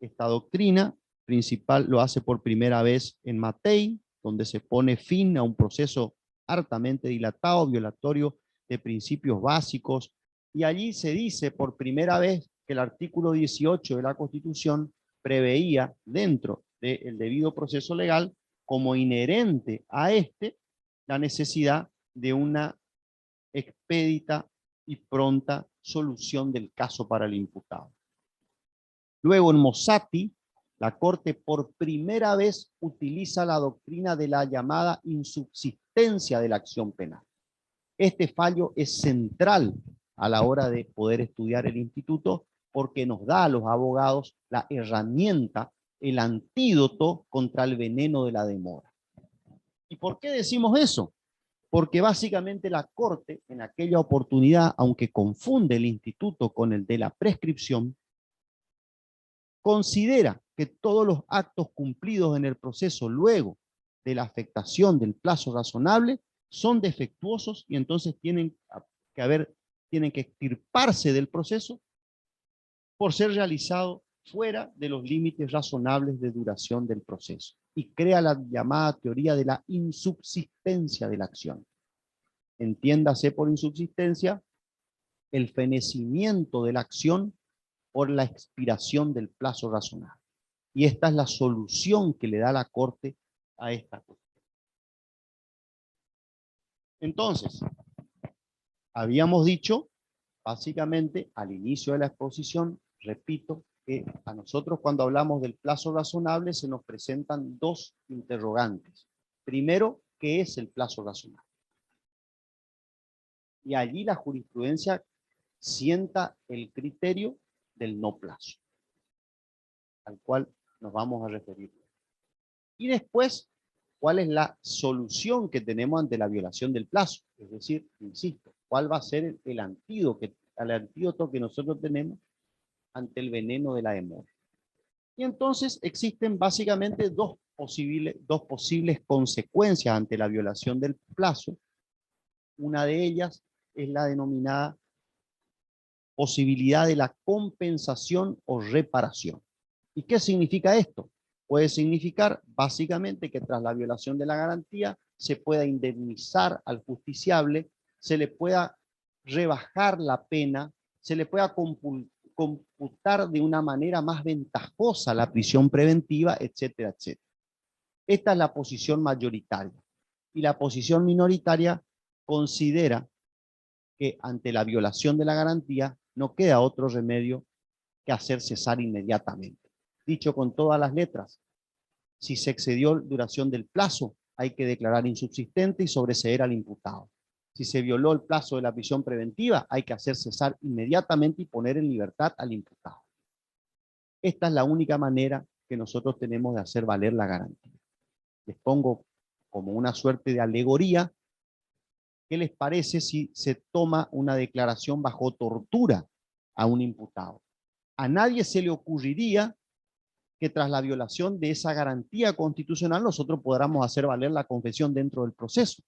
esta doctrina principal, lo hace por primera vez en Matei, donde se pone fin a un proceso hartamente dilatado, violatorio de principios básicos, y allí se dice por primera vez que el artículo 18 de la Constitución preveía dentro del debido proceso legal como inherente a la necesidad de una expedita y pronta solución del caso para el imputado. Luego en Mossati, la Corte por primera vez utiliza la doctrina de la llamada insubsistencia de la acción penal. Este fallo es central a la hora de poder estudiar el instituto porque nos da a los abogados la herramienta, el antídoto contra el veneno de la demora. ¿Y por qué decimos eso? Porque básicamente la Corte en aquella oportunidad, aunque confunde el instituto con el de la prescripción, considera que todos los actos cumplidos en el proceso luego de la afectación del plazo razonable son defectuosos y entonces tienen que extirparse del proceso por ser realizado fuera de los límites razonables de duración del proceso y crea la llamada teoría de la insubsistencia de la acción. Entiéndase por insubsistencia el fenecimiento de la acción por la expiración del plazo razonable. Y esta es la solución que le da la Corte a esta cuestión. Entonces, habíamos dicho, básicamente, al inicio de la exposición, repito, que a nosotros cuando hablamos del plazo razonable se nos presentan dos interrogantes. Primero, ¿qué es el plazo razonable? Y allí la jurisprudencia sienta el criterio del no plazo. al cual nos vamos a referir. Y después, ¿cuál es la solución que tenemos ante la violación del plazo? Es decir, insisto, ¿cuál va a ser el antídoto que nosotros tenemos ante el veneno de la demora? Y entonces existen básicamente dos posibles consecuencias ante la violación del plazo. Una de ellas es la denominada posibilidad de la compensación o reparación. ¿Y qué significa esto? Puede significar básicamente que tras la violación de la garantía se pueda indemnizar al justiciable, se le pueda rebajar la pena, se le pueda computar de una manera más ventajosa la prisión preventiva, etcétera, etcétera. Esta es la posición mayoritaria. Y la posición minoritaria considera que ante la violación de la garantía no queda otro remedio que hacer cesar inmediatamente. Dicho con todas las letras, si se excedió la duración del plazo, hay que declarar insubsistente y sobreseer al imputado. Si se violó el plazo de la prisión preventiva, hay que hacer cesar inmediatamente y poner en libertad al imputado. Esta es la única manera que nosotros tenemos de hacer valer la garantía. Les pongo como una suerte de alegoría. ¿Qué les parece si se toma una declaración bajo tortura a un imputado? A nadie se le ocurriría que tras la violación de esa garantía constitucional nosotros podamos hacer valer la confesión dentro del proceso.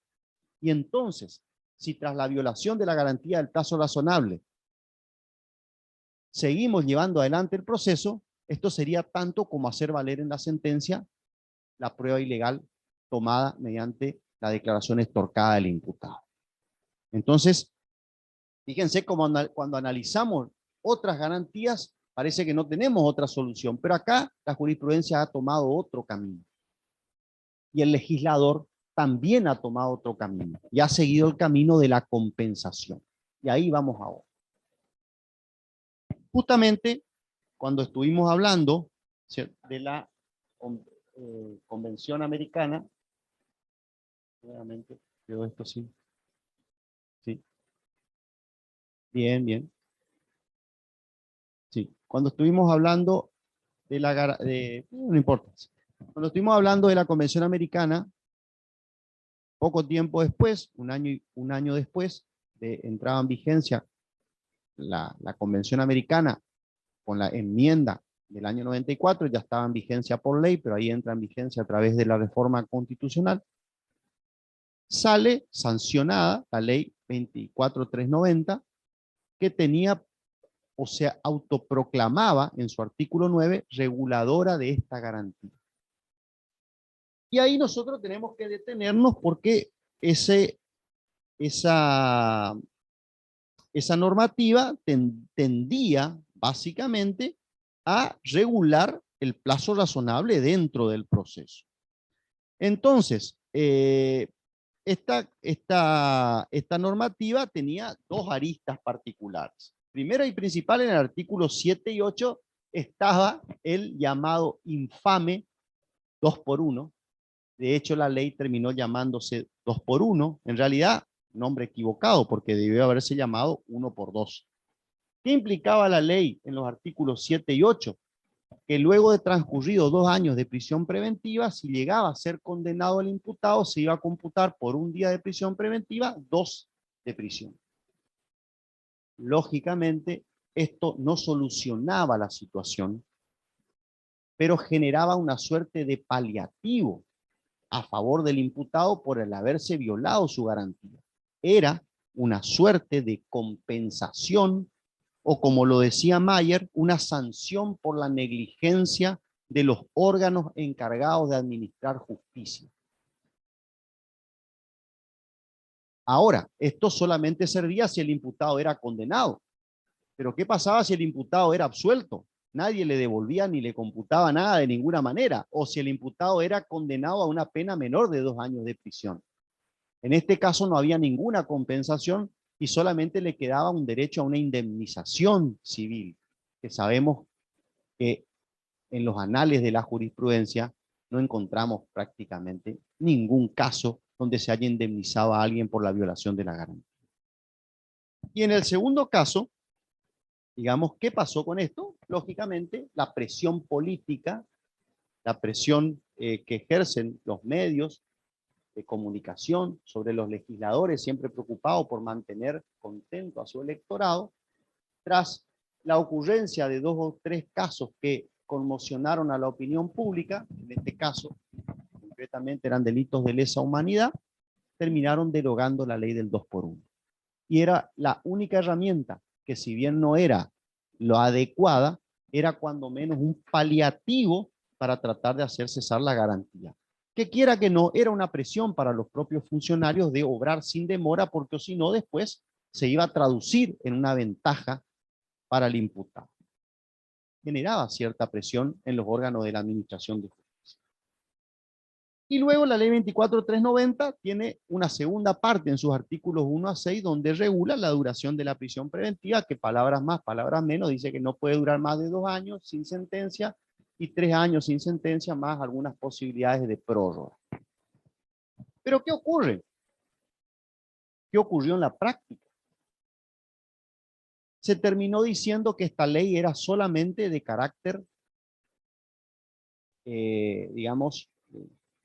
Y entonces, si tras la violación de la garantía del plazo razonable seguimos llevando adelante el proceso, esto sería tanto como hacer valer en la sentencia la prueba ilegal tomada mediante la declaración extorcada del imputado. Entonces, fíjense cómo cuando analizamos otras garantías, parece que no tenemos otra solución, pero acá la jurisprudencia ha tomado otro camino. Y el legislador también ha tomado otro camino y ha seguido el camino de la compensación. Y ahí vamos ahora. Justamente cuando estuvimos hablando de la Convención Americana, nuevamente, quedó esto sí. Sí. Bien, bien. Sí, cuando estuvimos hablando de la... no importa. Cuando estuvimos hablando de la Convención Americana, poco tiempo después, un año después de entrada en vigencia la Convención Americana con la enmienda del año 94, ya estaba en vigencia por ley, pero ahí entra en vigencia a través de la reforma constitucional, sale sancionada la ley 24390, que tenía o se autoproclamaba en su artículo 9 reguladora de esta garantía. Y ahí nosotros tenemos que detenernos porque esa normativa tendía básicamente a regular el plazo razonable dentro del proceso. Entonces, esta normativa tenía dos aristas particulares. Primero y principal, en el artículo 7 y 8 estaba el llamado infame 2x1. De hecho, la ley terminó llamándose 2x1. En realidad, nombre equivocado, porque debió haberse llamado 1x2. ¿Qué implicaba la ley en los artículos 7 y 8? Que luego de transcurridos 2 años de prisión preventiva, si llegaba a ser condenado el imputado, se iba a computar por un día de prisión preventiva 2 de prisión. Lógicamente, esto no solucionaba la situación, pero generaba una suerte de paliativo a favor del imputado por el haberse violado su garantía. Era una suerte de compensación, o como lo decía Mayer, una sanción por la negligencia de los órganos encargados de administrar justicia. Ahora, esto solamente servía si el imputado era condenado. Pero ¿qué pasaba si el imputado era absuelto? Nadie le devolvía ni le computaba nada de ninguna manera. O si el imputado era condenado a una pena menor de 2 años de prisión. En este caso no había ninguna compensación y solamente le quedaba un derecho a una indemnización civil, que sabemos que en los anales de la jurisprudencia no encontramos prácticamente ningún caso donde se haya indemnizado a alguien por la violación de la garantía. Y en el segundo caso, digamos, ¿qué pasó con esto? lógicamente, la presión política, la presión que ejercen los medios de comunicación sobre los legisladores, siempre preocupados por mantener contento a su electorado, tras la ocurrencia de 2 o 3 casos que conmocionaron a la opinión pública, en este caso, concretamente eran delitos de lesa humanidad, terminaron derogando la ley del 2x1. Y era la única herramienta que, si bien no era lo adecuada, era cuando menos un paliativo para tratar de hacer cesar la garantía. Que quiera que no, era una presión para los propios funcionarios de obrar sin demora, porque si no, después se iba a traducir en una ventaja para el imputado. Generaba cierta presión en los órganos de la administración de justicia. Y luego la ley 24.390 tiene una segunda parte en sus artículos 1 a 6, donde regula la duración de la prisión preventiva, que palabras más, palabras menos, dice que no puede durar más de 2 años sin sentencia y 3 años sin sentencia, más algunas posibilidades de prórroga. Pero ¿qué ocurre? ¿Qué ocurrió en la práctica? Se terminó diciendo que esta ley era solamente de carácter, digamos,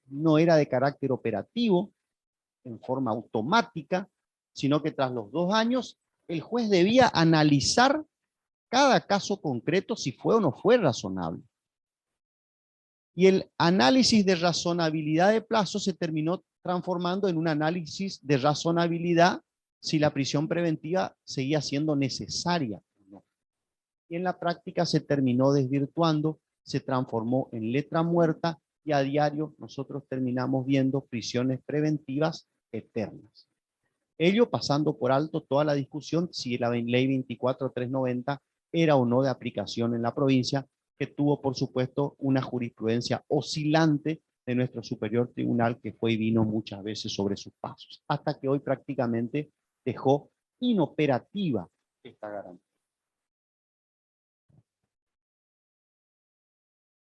no era de carácter operativo, en forma automática, sino que tras los 2 años, el juez debía analizar cada caso concreto si fue o no fue razonable. Y el análisis de razonabilidad de plazo se terminó transformando en un análisis de razonabilidad si la prisión preventiva seguía siendo necesaria o no. Y en la práctica se terminó desvirtuando, se transformó en letra muerta y a diario nosotros terminamos viendo prisiones preventivas eternas. Ello pasando por alto toda la discusión si la ley 24.390 era o no de aplicación en la provincia, que tuvo por supuesto una jurisprudencia oscilante de nuestro superior tribunal, que fue y vino muchas veces sobre sus pasos, hasta que hoy prácticamente dejó inoperativa esta garantía.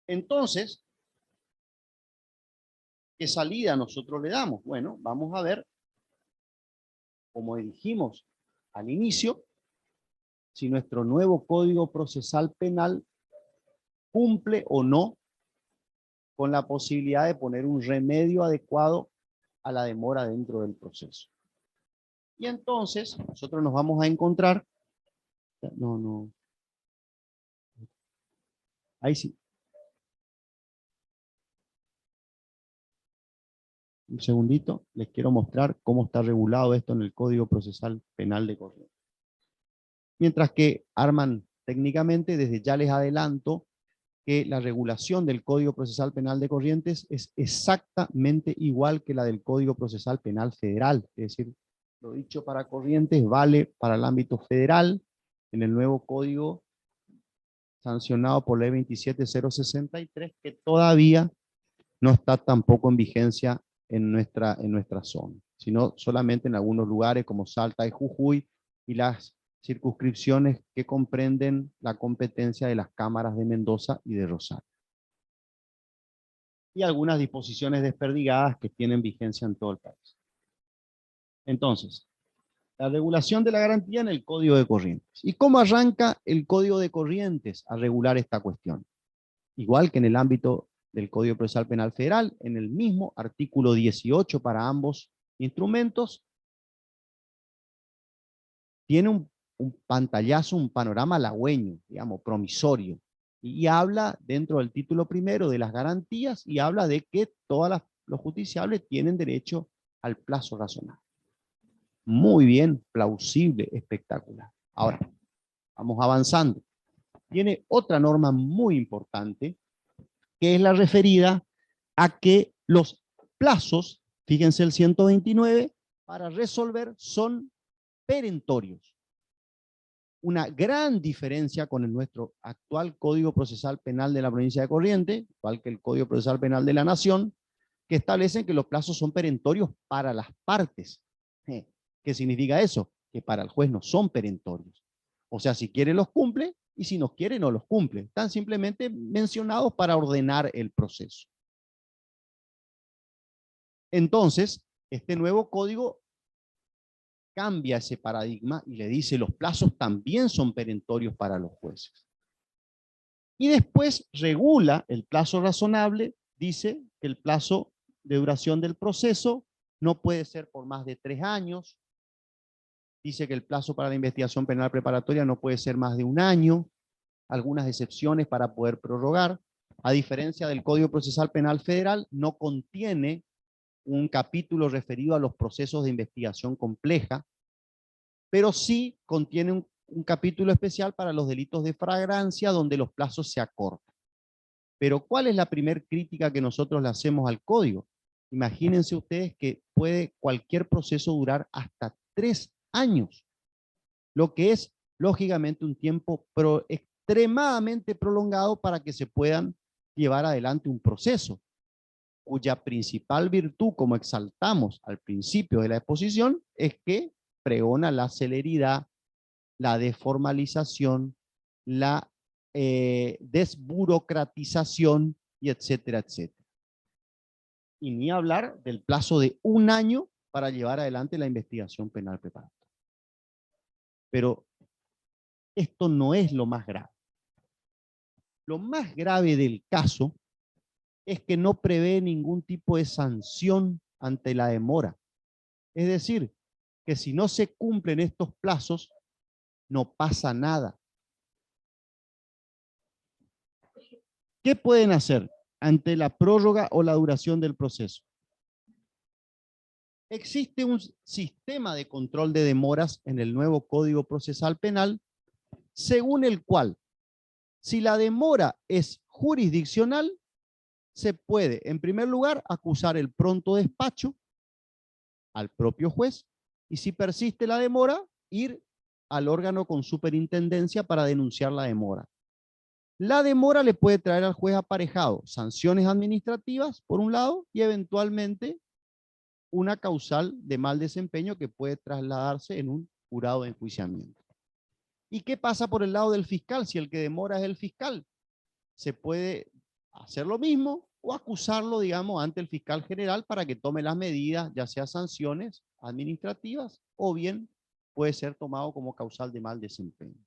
Entonces, ¿qué salida nosotros le damos? Bueno, vamos a ver, como dijimos al inicio, si nuestro nuevo Código Procesal Penal cumple o no con la posibilidad de poner un remedio adecuado a la demora dentro del proceso. Y entonces nosotros nos vamos a encontrar, ahí sí. Un segundito, les quiero mostrar cómo está regulado esto en el Código Procesal Penal de Corrientes. Mientras que arman técnicamente, desde ya les adelanto que la regulación del Código Procesal Penal de Corrientes es exactamente igual que la del Código Procesal Penal Federal. Es decir, lo dicho para Corrientes vale para el ámbito federal en el nuevo código sancionado por ley 27063, que todavía no está tampoco en vigencia en nuestra zona, sino solamente en algunos lugares como Salta y Jujuy y las circunscripciones que comprenden la competencia de las cámaras de Mendoza y de Rosario. Y algunas disposiciones desperdigadas que tienen vigencia en todo el país. Entonces, la regulación de la garantía en el Código de Corrientes. ¿Y cómo arranca el Código de Corrientes a regular esta cuestión? Igual que en el ámbito del Código Procesal Penal Federal, en el mismo artículo 18 para ambos instrumentos, tiene un pantallazo, un panorama halagüeño, digamos, promisorio, y habla dentro del título primero de las garantías y habla de que todos los justiciables tienen derecho al plazo razonable. Muy bien, plausible, espectacular. Ahora, vamos avanzando. Tiene otra norma muy importante, que es la referida a que los plazos, fíjense el 129, para resolver son perentorios. Una gran diferencia con nuestro actual Código Procesal Penal de la provincia de Corrientes, igual que el Código Procesal Penal de la Nación, que establecen que los plazos son perentorios para las partes. ¿Qué significa eso? Que para el juez no son perentorios. O sea, si quiere los cumple y si no quiere no los cumple. Están simplemente mencionados para ordenar el proceso. Entonces, este nuevo código cambia ese paradigma y le dice los plazos también son perentorios para los jueces. Y después regula el plazo razonable, dice que el plazo de duración del proceso no puede ser por más de 3 años, dice que el plazo para la investigación penal preparatoria no puede ser más de 1 año, algunas excepciones para poder prorrogar. A diferencia del Código Procesal Penal Federal, no contiene un capítulo referido a los procesos de investigación compleja, pero sí contiene un capítulo especial para los delitos de flagrancia donde los plazos se acortan. Pero ¿cuál es la primer crítica que nosotros le hacemos al código? Imagínense ustedes que puede cualquier proceso durar hasta 3 años, lo que es lógicamente un tiempo extremadamente prolongado para que se puedan llevar adelante un proceso, cuya principal virtud, como exaltamos al principio de la exposición, es que pregona la celeridad, la desformalización, la desburocratización, y etcétera, etcétera. Y ni hablar del plazo de 1 año para llevar adelante la investigación penal preparatoria. Pero esto no es lo más grave. Lo más grave del caso es que no prevé ningún tipo de sanción ante la demora. Es decir, que si no se cumplen estos plazos, no pasa nada. ¿Qué pueden hacer ante la prórroga o la duración del proceso? Existe un sistema de control de demoras en el nuevo Código Procesal Penal, según el cual, si la demora es jurisdiccional, se puede, en primer lugar, acusar el pronto despacho al propio juez, y si persiste la demora, ir al órgano con superintendencia para denunciar la demora. La demora le puede traer al juez aparejado sanciones administrativas, por un lado, y eventualmente una causal de mal desempeño que puede trasladarse en un jurado de enjuiciamiento. ¿Y qué pasa por el lado del fiscal? Si el que demora es el fiscal, se puede hacer lo mismo o acusarlo, digamos, ante el fiscal general para que tome las medidas, ya sea sanciones administrativas o bien puede ser tomado como causal de mal desempeño.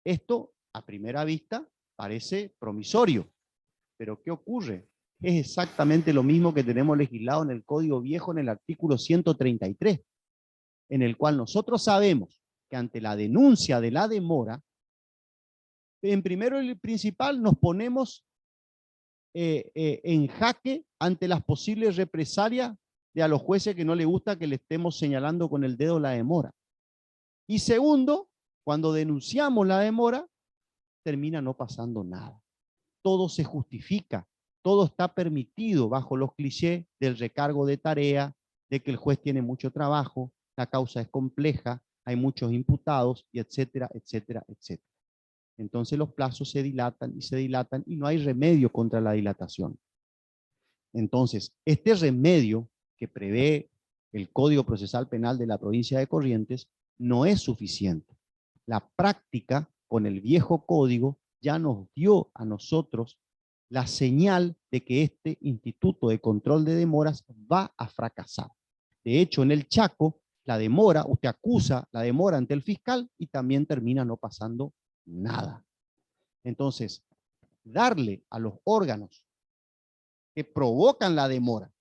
Esto, a primera vista, parece promisorio, pero ¿qué ocurre? Es exactamente lo mismo que tenemos legislado en el Código Viejo en el artículo 133, en el cual nosotros sabemos que ante la denuncia de la demora, en primero y principal nos ponemos en jaque ante las posibles represalias de a los jueces que no les gusta que le estemos señalando con el dedo la demora. Y segundo, cuando denunciamos la demora, termina no pasando nada. Todo se justifica, todo está permitido bajo los clichés del recargo de tarea, de que el juez tiene mucho trabajo, la causa es compleja, hay muchos imputados, y etcétera, etcétera, etcétera. Entonces los plazos se dilatan y no hay remedio contra la dilatación. Entonces, este remedio que prevé el Código Procesal Penal de la provincia de Corrientes no es suficiente. La práctica con el viejo código ya nos dio a nosotros la señal de que este instituto de control de demoras va a fracasar. De hecho, en el Chaco, la demora, usted acusa la demora ante el fiscal y también termina no pasando nada. Entonces, darle a los órganos que provocan la demora,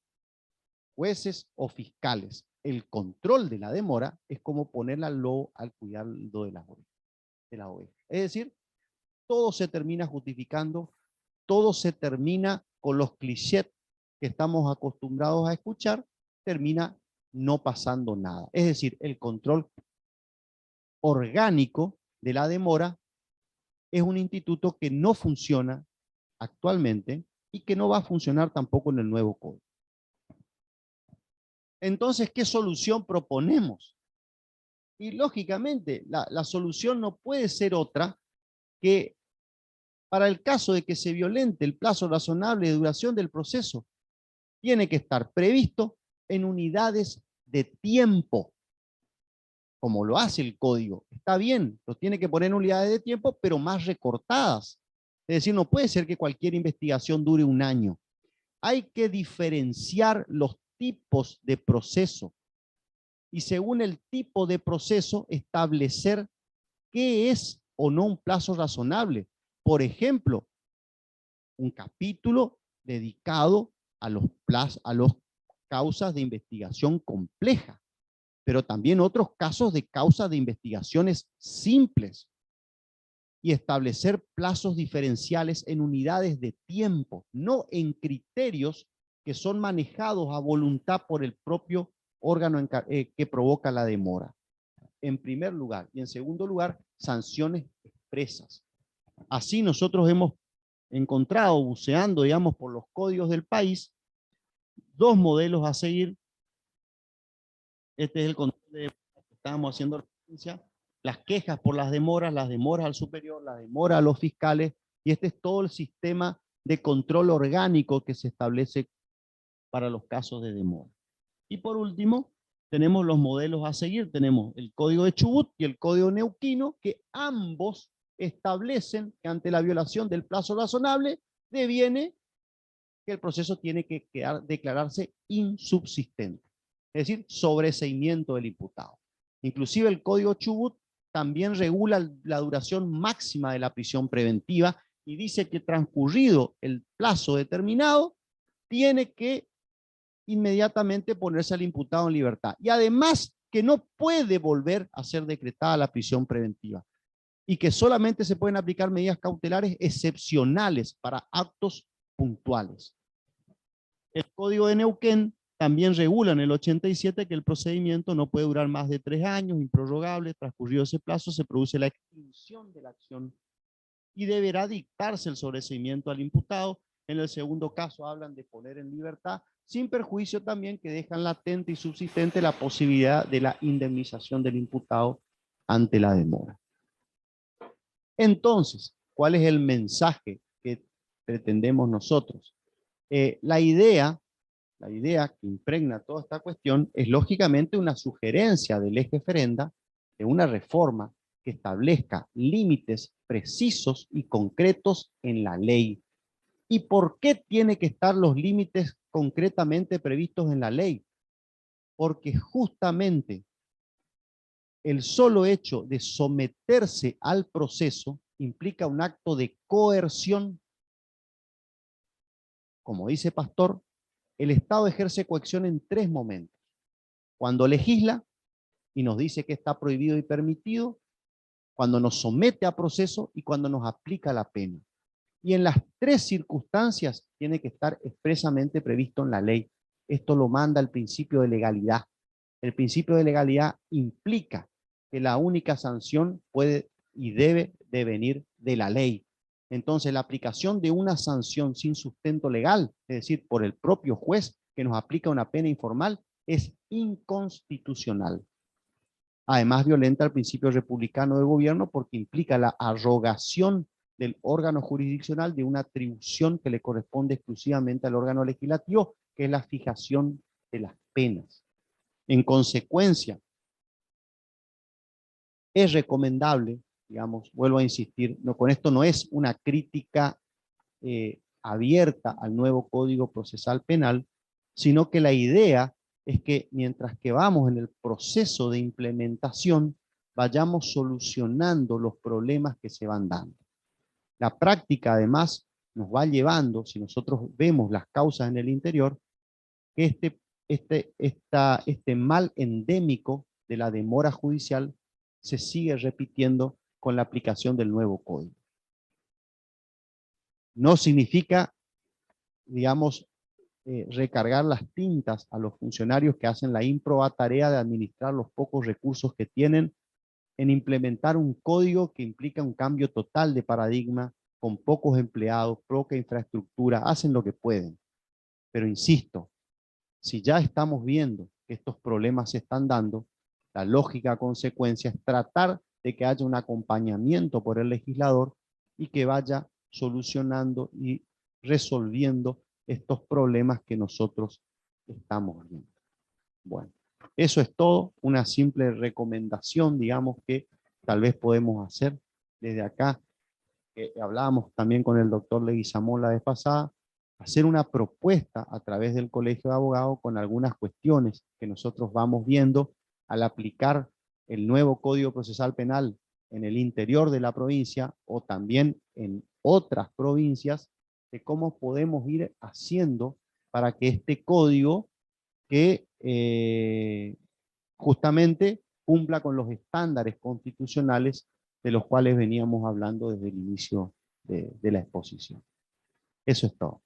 jueces o fiscales, el control de la demora es como ponerla al lobo al cuidado de la oveja. Es decir, todo se termina justificando, todo se termina con los clichés que estamos acostumbrados a escuchar, termina no pasando nada. Es decir, el control orgánico de la demora es un instituto que no funciona actualmente y que no va a funcionar tampoco en el nuevo código. Entonces, ¿qué solución proponemos? Y lógicamente, la solución no puede ser otra que, para el caso de que se violente el plazo razonable de duración del proceso, tiene que estar previsto en unidades de tiempo, como lo hace el código. Está bien, lo tiene que poner en unidades de tiempo, pero más recortadas. Es decir, no puede ser que cualquier investigación dure 1 año. Hay que diferenciar los tipos de proceso y según el tipo de proceso establecer qué es o no un plazo razonable. por ejemplo, un capítulo dedicado a los causas de investigación compleja, pero también otros casos de causas de investigaciones simples, y establecer plazos diferenciales en unidades de tiempo, no en criterios que son manejados a voluntad por el propio órgano que provoca la demora. En primer lugar. Y en segundo lugar, sanciones expresas. Así nosotros hemos encontrado, buceando, digamos, por los códigos del país, dos modelos a seguir. Este es el control de que estábamos haciendo referencia. Las quejas por las demoras al superior, la demora a los fiscales, y este es todo el sistema de control orgánico que se establece para los casos de demora. Y por último, tenemos los modelos a seguir. Tenemos el código de Chubut y el código neuquino, que ambos establecen que ante la violación del plazo razonable deviene que el proceso tiene que declararse insubsistente, es decir, sobreseimiento del imputado. Inclusive el código Chubut también regula la duración máxima de la prisión preventiva y dice que transcurrido el plazo determinado, tiene que inmediatamente ponerse al imputado en libertad. Y además que no puede volver a ser decretada la prisión preventiva y que solamente se pueden aplicar medidas cautelares excepcionales para actos puntuales. El Código de Neuquén también regula en el 87 que el procedimiento no puede durar más de 3 años, improrrogable. Transcurrido ese plazo se produce la extinción de la acción y deberá dictarse el sobreseimiento al imputado. En el segundo caso hablan de poner en libertad, sin perjuicio también que dejan latente y subsistente la posibilidad de la indemnización del imputado ante la demora. Entonces, ¿cuál es el mensaje que pretendemos nosotros? La idea que impregna toda esta cuestión es lógicamente una sugerencia del eje Ferenda de una reforma que establezca límites precisos y concretos en la ley. ¿Y por qué tiene que estar los límites concretamente previstos en la ley? Porque justamente el solo hecho de someterse al proceso implica un acto de coerción. Como dice Pastor, el Estado ejerce coacción en 3 momentos. Cuando legisla y nos dice que está prohibido y permitido, cuando nos somete a proceso y cuando nos aplica la pena. Y en las 3 circunstancias tiene que estar expresamente previsto en la ley. Esto lo manda el principio de legalidad. El principio de legalidad implica que la única sanción puede y debe de venir de la ley. Entonces, la aplicación de una sanción sin sustento legal, es decir, por el propio juez que nos aplica una pena informal, es inconstitucional. Además, violenta el principio republicano de gobierno porque implica la arrogación del órgano jurisdiccional de una atribución que le corresponde exclusivamente al órgano legislativo, que es la fijación de las penas. En consecuencia, es recomendable, digamos, vuelvo a insistir, no, con esto no es una crítica abierta al nuevo Código Procesal Penal, sino que la idea es que mientras que vamos en el proceso de implementación, vayamos solucionando los problemas que se van dando. La práctica, además, nos va llevando, si nosotros vemos las causas en el interior, que este mal endémico de la demora judicial se sigue repitiendo con la aplicación del nuevo código. No significa, digamos, recargar las tintas a los funcionarios que hacen la ímproba tarea de administrar los pocos recursos que tienen en implementar un código que implica un cambio total de paradigma, con pocos empleados, poca infraestructura, hacen lo que pueden. Pero insisto, si ya estamos viendo que estos problemas se están dando, la lógica consecuencia es tratar de que haya un acompañamiento por el legislador y que vaya solucionando y resolviendo estos problemas que nosotros estamos viendo. Bueno, eso es todo, una simple recomendación, digamos, que tal vez podemos hacer desde acá. Hablábamos también con el doctor Leguizamón la vez pasada, hacer una propuesta a través del Colegio de Abogados con algunas cuestiones que nosotros vamos viendo al aplicar el nuevo Código Procesal Penal en el interior de la provincia o también en otras provincias de cómo podemos ir haciendo para que este código que justamente cumpla con los estándares constitucionales de los cuales veníamos hablando desde el inicio de la exposición. Eso es todo.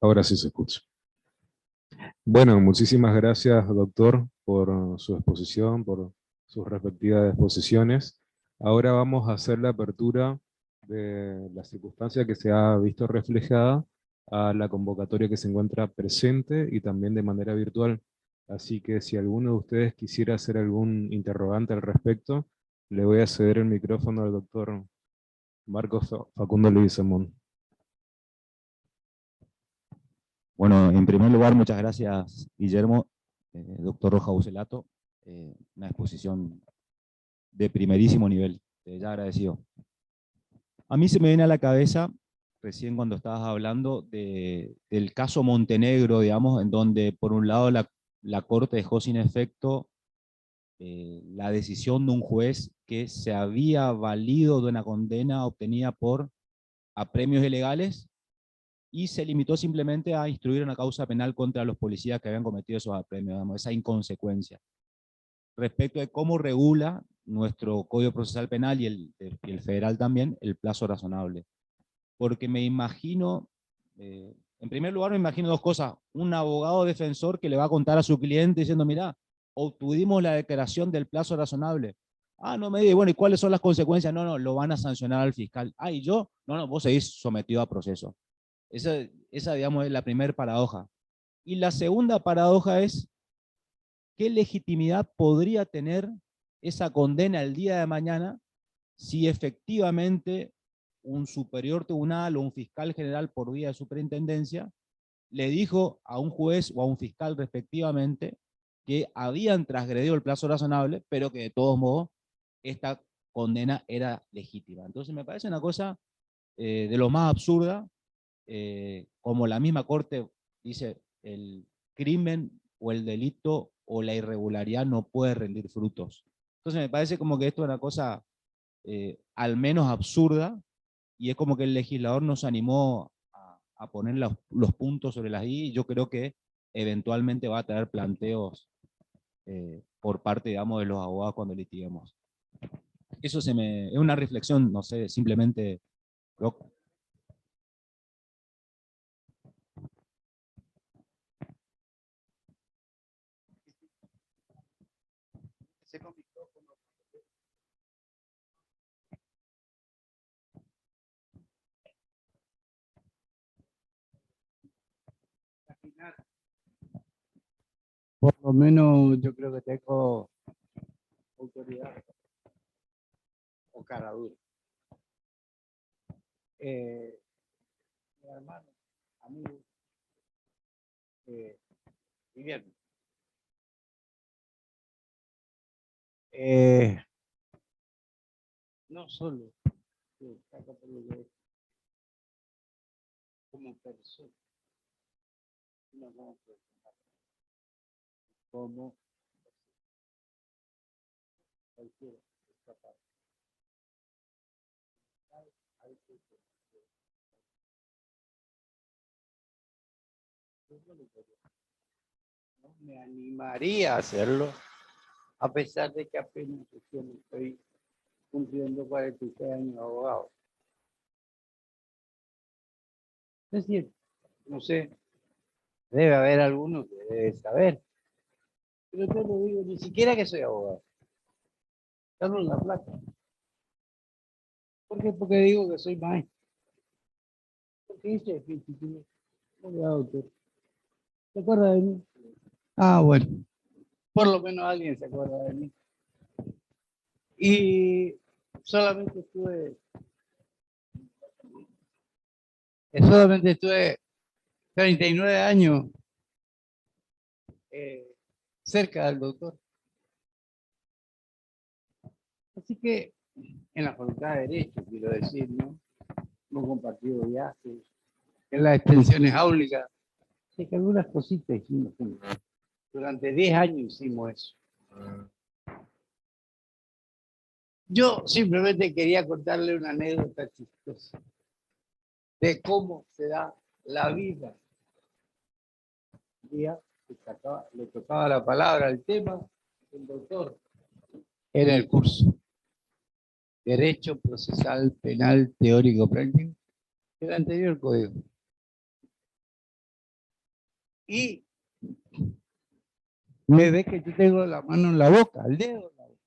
Ahora sí se escucha. Bueno, muchísimas gracias, doctor, por su exposición, por sus respectivas exposiciones. Ahora vamos a hacer la apertura de la circunstancia que se ha visto reflejada a la convocatoria que se encuentra presente y también de manera virtual. Así que si alguno de ustedes quisiera hacer algún interrogante al respecto, le voy a ceder el micrófono al doctor Marcos Facundo Leguizamón. Bueno, en primer lugar, muchas gracias, Guillermo, doctor Roja Bucelato, una exposición de primerísimo nivel, ya agradecido. A mí se me viene a la cabeza, recién cuando estabas hablando, del caso Montenegro, digamos, en donde por un lado la Corte dejó sin efecto la decisión de un juez que se había valido de una condena obtenida por apremios ilegales, y se limitó simplemente a instruir una causa penal contra los policías que habían cometido esos apremios, digamos, esa inconsecuencia. Respecto de cómo regula nuestro Código Procesal Penal y el federal también, el plazo razonable. Porque me imagino, en primer lugar me imagino dos cosas: un abogado defensor que le va a contar a su cliente diciendo, mira, obtuvimos la declaración del plazo razonable. Ah, no me digas, bueno, ¿y cuáles son las consecuencias? No, no, lo van a sancionar al fiscal. Ah, ¿y yo? No, no, vos seguís sometido a proceso. Esa, digamos, es la primera paradoja. Y la segunda paradoja es, ¿qué legitimidad podría tener esa condena el día de mañana si efectivamente un superior tribunal o un fiscal general por vía de superintendencia le dijo a un juez o a un fiscal respectivamente que habían transgredido el plazo razonable, pero que de todos modos esta condena era legítima? Entonces me parece una cosa de lo más absurda. Como la misma Corte dice, el crimen o el delito o la irregularidad no puede rendir frutos. Entonces me parece como que esto es una cosa al menos absurda, y es como que el legislador nos animó a poner los puntos sobre las i, y yo creo que eventualmente va a traer planteos por parte, digamos, de los abogados cuando litiguemos. Eso es una reflexión, no sé, simplemente... Por lo menos yo creo que tengo autoridad o cara dura. Mi hermano, amigo, Guillermo. No solo se destaca por lo que es como persona, sino como persona, como cualquiera es capaz. No me animaría a hacerlo, a pesar de que apenas estoy cumpliendo 46 años de abogado. Es cierto, no sé, debe haber alguno que debe saber, pero te lo digo, ni siquiera que soy abogado. Carlos La Plata. ¿Por qué? Porque digo que soy maestro. Porque hice título. Autor. ¿Se acuerda de mí? Ah, bueno. Por lo menos alguien se acuerda de mí. Y solamente estuve 39 años cerca del doctor. Así que en la Facultad de Derecho, quiero decir, ¿no? Hemos compartido viajes, en las extensiones áulicas. Sé que algunas cositas hicimos juntos. Durante 10 años hicimos eso. Yo simplemente quería contarle una anécdota chistosa de cómo se da la vida. Un día le tocaba la palabra al tema el doctor en el curso Derecho Procesal Penal Teórico Práctico, el anterior código. Y me ve que yo tengo la mano en la boca, el dedo en la boca.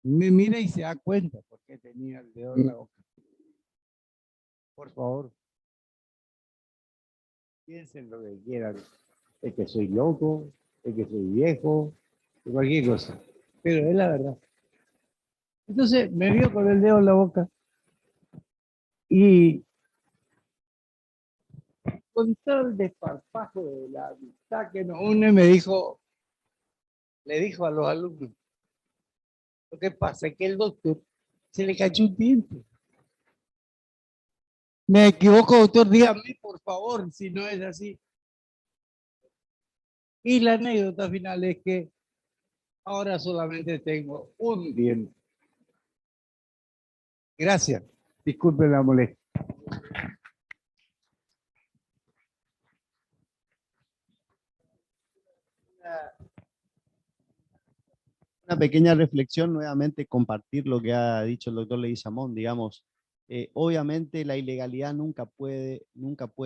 Me mira y se da cuenta por qué tenía el dedo en la boca. Por favor, piensen lo que quieran. Es que soy loco, es que soy viejo, de cualquier cosa. Pero es la verdad. Entonces me vio con el dedo en la boca y con todo el desparpajo de la amistad que nos une, le dijo a los alumnos, lo que pasa es que el doctor se le cayó un diente. Me equivoco, doctor, dígame por favor si no es así. Y la anécdota final es que ahora solamente tengo un diente. Gracias. Disculpen la molestia. Una pequeña reflexión, nuevamente compartir lo que ha dicho el doctor Leguizamón, digamos, obviamente la ilegalidad nunca puede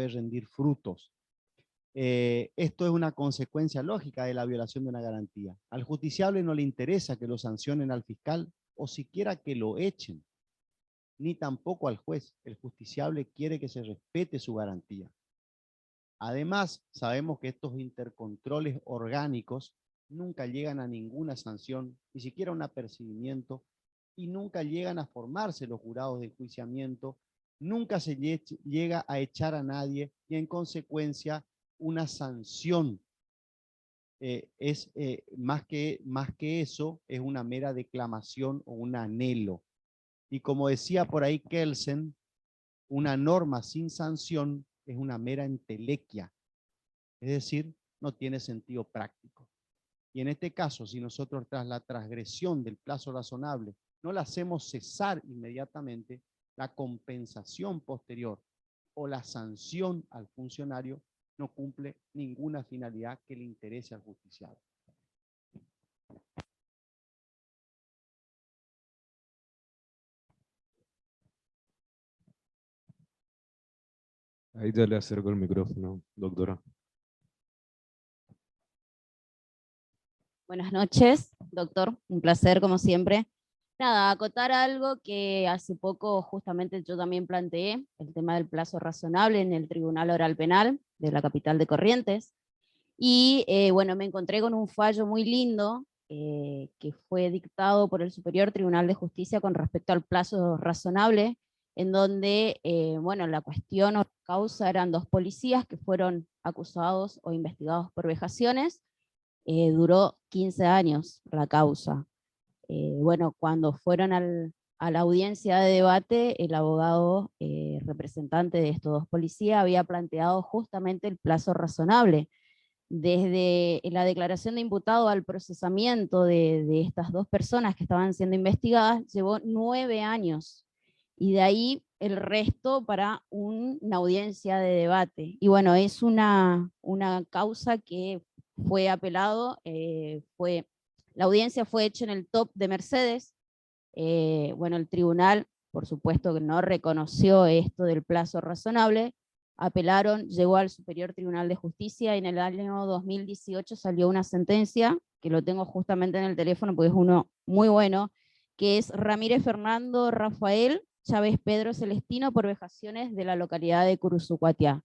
rendir frutos. Esto es una consecuencia lógica de la violación de una garantía. Al justiciable no le interesa que lo sancionen al fiscal o siquiera que lo echen, ni tampoco al juez. El justiciable quiere que se respete su garantía. Además, sabemos que estos intercontroles orgánicos nunca llegan a ninguna sanción, ni siquiera un apercibimiento, y nunca llegan a formarse los jurados de enjuiciamiento, nunca se llega a echar a nadie, y en consecuencia una sanción es más que eso, es una mera declamación o un anhelo. Y como decía por ahí Kelsen, una norma sin sanción es una mera entelequia, es decir, no tiene sentido práctico. Y en este caso, si nosotros tras la transgresión del plazo razonable no la hacemos cesar inmediatamente, la compensación posterior o la sanción al funcionario no cumple ninguna finalidad que le interese al justiciable. Ahí ya le acerco el micrófono, doctora. Buenas noches, doctor. Un placer, como siempre. Nada, acotar algo que hace poco justamente yo también planteé, el tema del plazo razonable en el Tribunal Oral Penal de la capital de Corrientes. Y bueno, me encontré con un fallo muy lindo que fue dictado por el Superior Tribunal de Justicia con respecto al plazo razonable, en donde, bueno, la cuestión o causa eran 2 policías que fueron acusados o investigados por vejaciones. Duró 15 años la causa. Bueno, cuando fueron a la audiencia de debate, el abogado representante de estos 2 policías había planteado justamente el plazo razonable. Desde la declaración de imputado al procesamiento de estas 2 personas que estaban siendo investigadas, llevó 9 años. Y de ahí el resto para una audiencia de debate. Y bueno, es una causa que fue apelado, la audiencia fue hecha en el top de Mercedes. Bueno, el tribunal, por supuesto que no reconoció esto del plazo razonable, apelaron, llegó al Superior Tribunal de Justicia y en el año 2018 salió una sentencia, que lo tengo justamente en el teléfono porque es uno muy bueno, que es Ramírez Fernando Rafael Chávez Pedro Celestino por vejaciones de la localidad de Curuzucuatiá.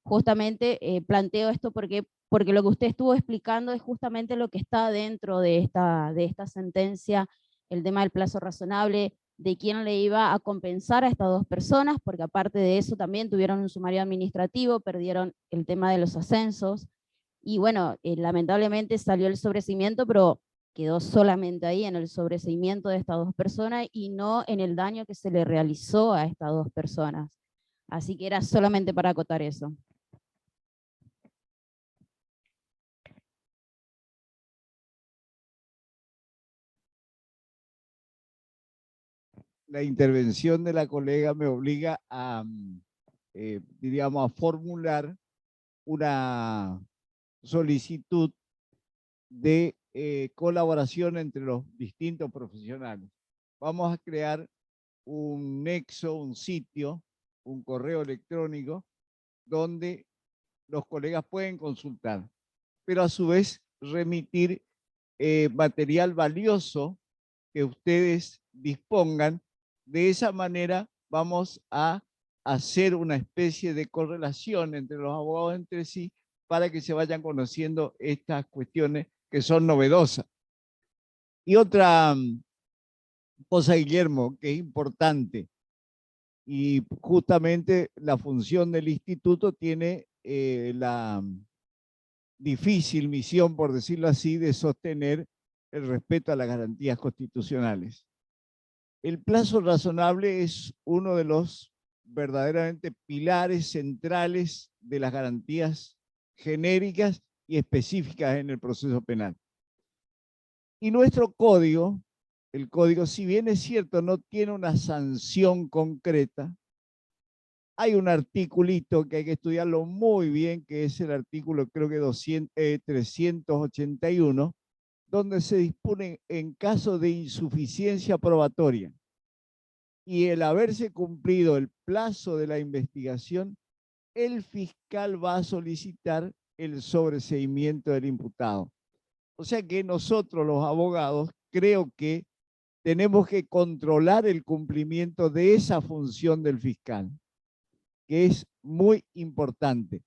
Justamente planteo esto porque lo que usted estuvo explicando es justamente lo que está dentro de esta sentencia, el tema del plazo razonable, de quién le iba a compensar a estas 2 personas, porque aparte de eso también tuvieron un sumario administrativo, perdieron el tema de los ascensos, y bueno, lamentablemente salió el sobreseimiento, pero quedó solamente ahí en el sobreseimiento de estas dos personas y no en el daño que se le realizó a estas dos personas. Así que era solamente para acotar eso. La intervención de la colega me obliga a, diríamos, a formular una solicitud de colaboración entre los distintos profesionales. Vamos a crear un nexo, un sitio, un correo electrónico donde los colegas pueden consultar, pero a su vez remitir material valioso que ustedes dispongan. De esa manera vamos a hacer una especie de correlación entre los abogados entre sí para que se vayan conociendo estas cuestiones que son novedosas. Y otra cosa, Guillermo, que es importante, y justamente la función del instituto tiene la difícil misión, por decirlo así, de sostener el respeto a las garantías constitucionales. El plazo razonable es uno de los verdaderamente pilares centrales de las garantías genéricas y específicas en el proceso penal. Y nuestro código, el código, si bien es cierto, no tiene una sanción concreta, hay un articulito que hay que estudiarlo muy bien, que es el artículo, creo que 381, donde se dispone en caso de insuficiencia probatoria y el haberse cumplido el plazo de la investigación, el fiscal va a solicitar el sobreseimiento del imputado. O sea que nosotros, los abogados, creo que tenemos que controlar el cumplimiento de esa función del fiscal, que es muy importante.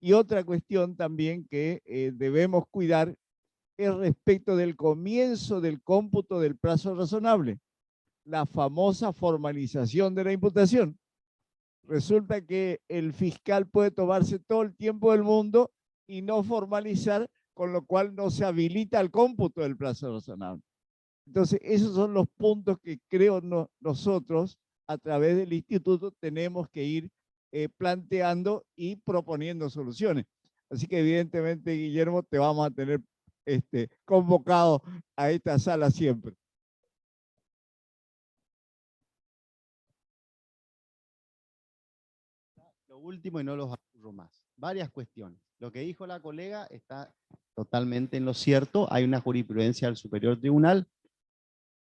Y otra cuestión también que debemos cuidar es respecto del comienzo del cómputo del plazo razonable, la famosa formalización de la imputación. Resulta que el fiscal puede tomarse todo el tiempo del mundo y no formalizar, con lo cual no se habilita el cómputo del plazo razonable. Entonces, esos son los puntos que creo nosotros, a través del instituto, tenemos que ir planteando y proponiendo soluciones. Así que evidentemente, Guillermo, te vamos a tener convocado a esta sala siempre. Lo último, y no los apuro más. Varias cuestiones. Lo que dijo la colega está totalmente en lo cierto. Hay una jurisprudencia del Superior Tribunal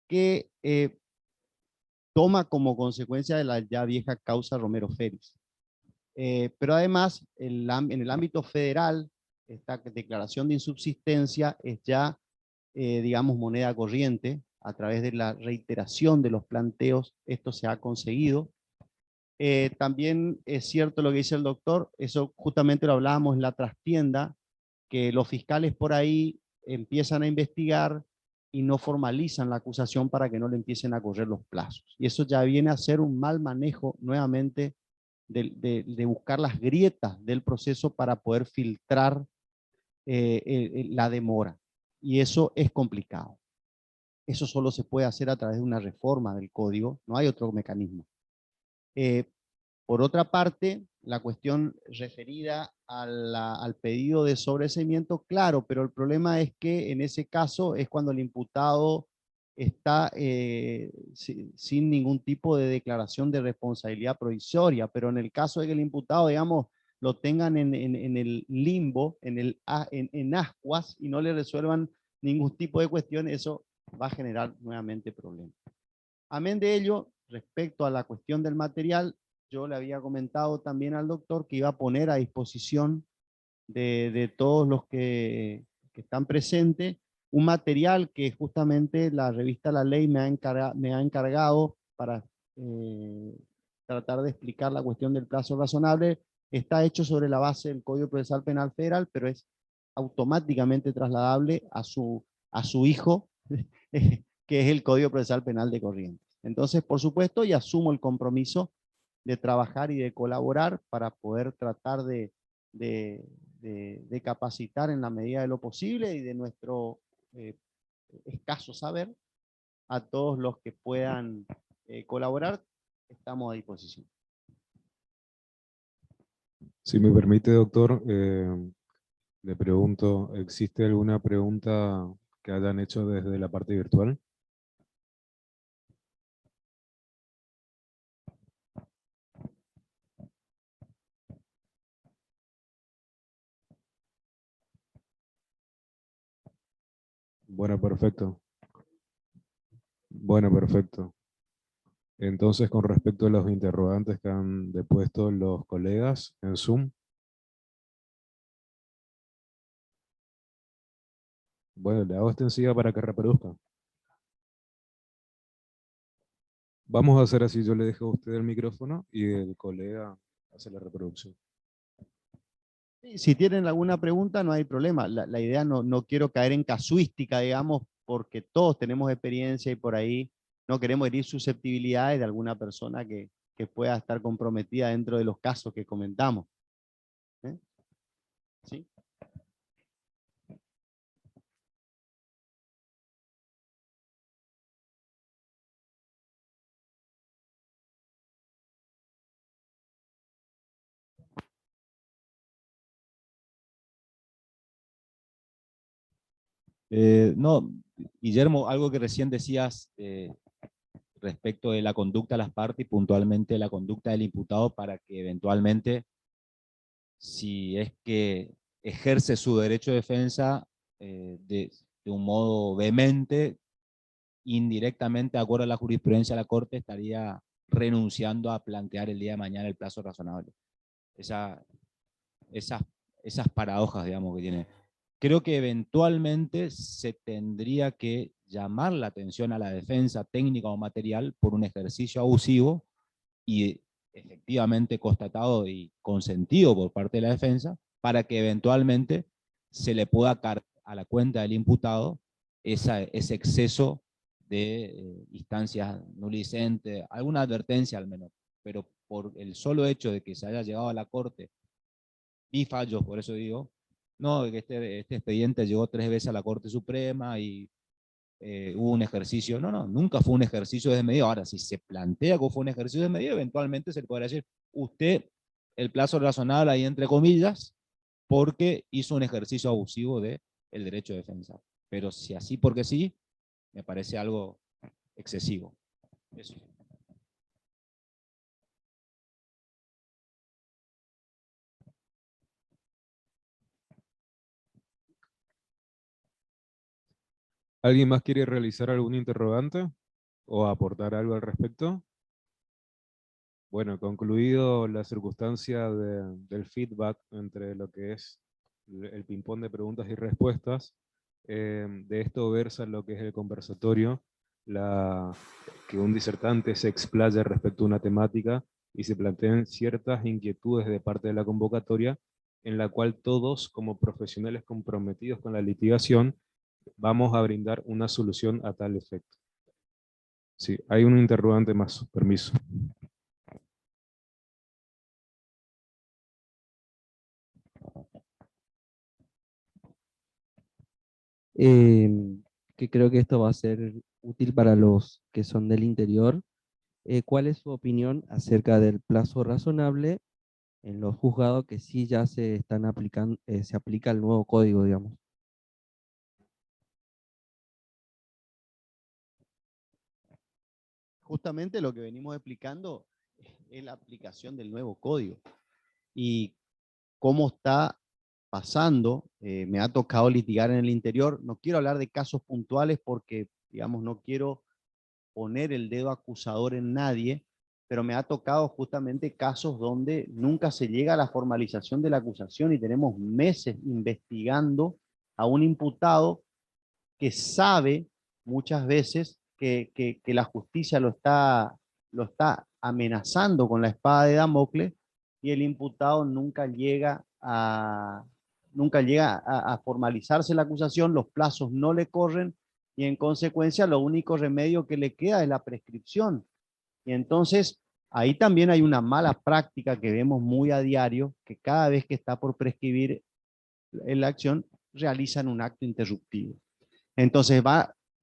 que toma como consecuencia de la ya vieja causa Romero Félix. Pero además, en el ámbito federal, esta declaración de insubsistencia es ya, digamos, moneda corriente. A través de la reiteración de los planteos, esto se ha conseguido. También es cierto lo que dice el doctor, eso justamente lo hablábamos en la trastienda, que los fiscales por ahí empiezan a investigar y no formalizan la acusación para que no le empiecen a correr los plazos. Y eso ya viene a ser un mal manejo nuevamente de buscar las grietas del proceso para poder filtrar la demora. Y eso es complicado. Eso solo se puede hacer a través de una reforma del código, no hay otro mecanismo. Por otra parte, la cuestión referida al pedido de sobreseimiento, claro, pero el problema es que en ese caso es cuando el imputado está sin ningún tipo de declaración de responsabilidad provisoria, pero en el caso de que el imputado, digamos, lo tengan en el limbo, en ascuas, y no le resuelvan ningún tipo de cuestión, eso va a generar nuevamente problemas. Amén de ello, respecto a la cuestión del material, yo le había comentado también al doctor que iba a poner a disposición de todos los que están presentes un material que justamente la revista La Ley me ha encargado para tratar de explicar la cuestión del plazo razonable. Está hecho sobre la base del Código Procesal Penal Federal, pero es automáticamente trasladable a su hijo, que es el Código Procesal Penal de Corrientes. Entonces, por supuesto, y asumo el compromiso de trabajar y de colaborar para poder tratar de capacitar en la medida de lo posible y de nuestro escaso saber. A todos los que puedan colaborar, estamos a disposición. Si me permite, doctor, le pregunto, ¿existe alguna pregunta que hayan hecho desde la parte virtual? Bueno, perfecto. Bueno, perfecto. Entonces, con respecto a los interrogantes que han depuesto los colegas en Zoom. Bueno, le hago extensiva para que reproduzca. Vamos a hacer así, yo le dejo a usted el micrófono y el colega hace la reproducción. Si tienen alguna pregunta, no hay problema. La idea no quiero caer en casuística, digamos, porque todos tenemos experiencia y por ahí no queremos herir susceptibilidades de alguna persona que pueda estar comprometida dentro de los casos que comentamos. ¿Sí? No, Guillermo, algo que recién decías respecto de la conducta de las partes y puntualmente la conducta del imputado para que eventualmente, si es que ejerce su derecho de defensa de un modo vehemente, indirectamente, de acuerdo a la jurisprudencia de la Corte, estaría renunciando a plantear el día de mañana el plazo razonable. Esas paradojas, digamos, que tiene. Creo que eventualmente se tendría que llamar la atención a la defensa técnica o material por un ejercicio abusivo y efectivamente constatado y consentido por parte de la defensa, para que eventualmente se le pueda cargar a la cuenta del imputado ese exceso de instancias nulicentes, alguna advertencia al menos, pero por el solo hecho de que se haya llegado a la Corte y fallos, por eso digo, no, que este expediente llegó 3 veces a la Corte Suprema y hubo un ejercicio. No, nunca fue un ejercicio desmedido. Ahora, si se plantea que fue un ejercicio desmedido, eventualmente se le podrá decir, usted, el plazo razonable ahí entre comillas, porque hizo un ejercicio abusivo del derecho de defensa. Pero si así porque sí, me parece algo excesivo. Eso. ¿Alguien más quiere realizar algún interrogante o aportar algo al respecto? Bueno, concluido la circunstancia del feedback entre lo que es el ping-pong de preguntas y respuestas, de esto versa lo que es el conversatorio, que un disertante se explaya respecto a una temática y se planteen ciertas inquietudes de parte de la convocatoria, en la cual todos, como profesionales comprometidos con la litigación, vamos a brindar una solución a tal efecto. Sí, hay un interrogante más, permiso. Que creo que esto va a ser útil para los que son del interior. ¿Cuál es su opinión acerca del plazo razonable en los juzgados que sí ya se están aplicando, se aplica el nuevo código, digamos? Justamente lo que venimos explicando es la aplicación del nuevo código. Y cómo está pasando, me ha tocado litigar en el interior. No quiero hablar de casos puntuales porque, digamos, no quiero poner el dedo acusador en nadie, pero me ha tocado justamente casos donde nunca se llega a la formalización de la acusación y tenemos meses investigando a un imputado que sabe muchas veces que la justicia lo está amenazando con la espada de Damocles y el imputado nunca llega a formalizarse la acusación, los plazos no le corren y en consecuencia lo único remedio que le queda es la prescripción. Y entonces ahí también hay una mala práctica que vemos muy a diario, que cada vez que está por prescribir la acción realizan un acto interruptivo. Entonces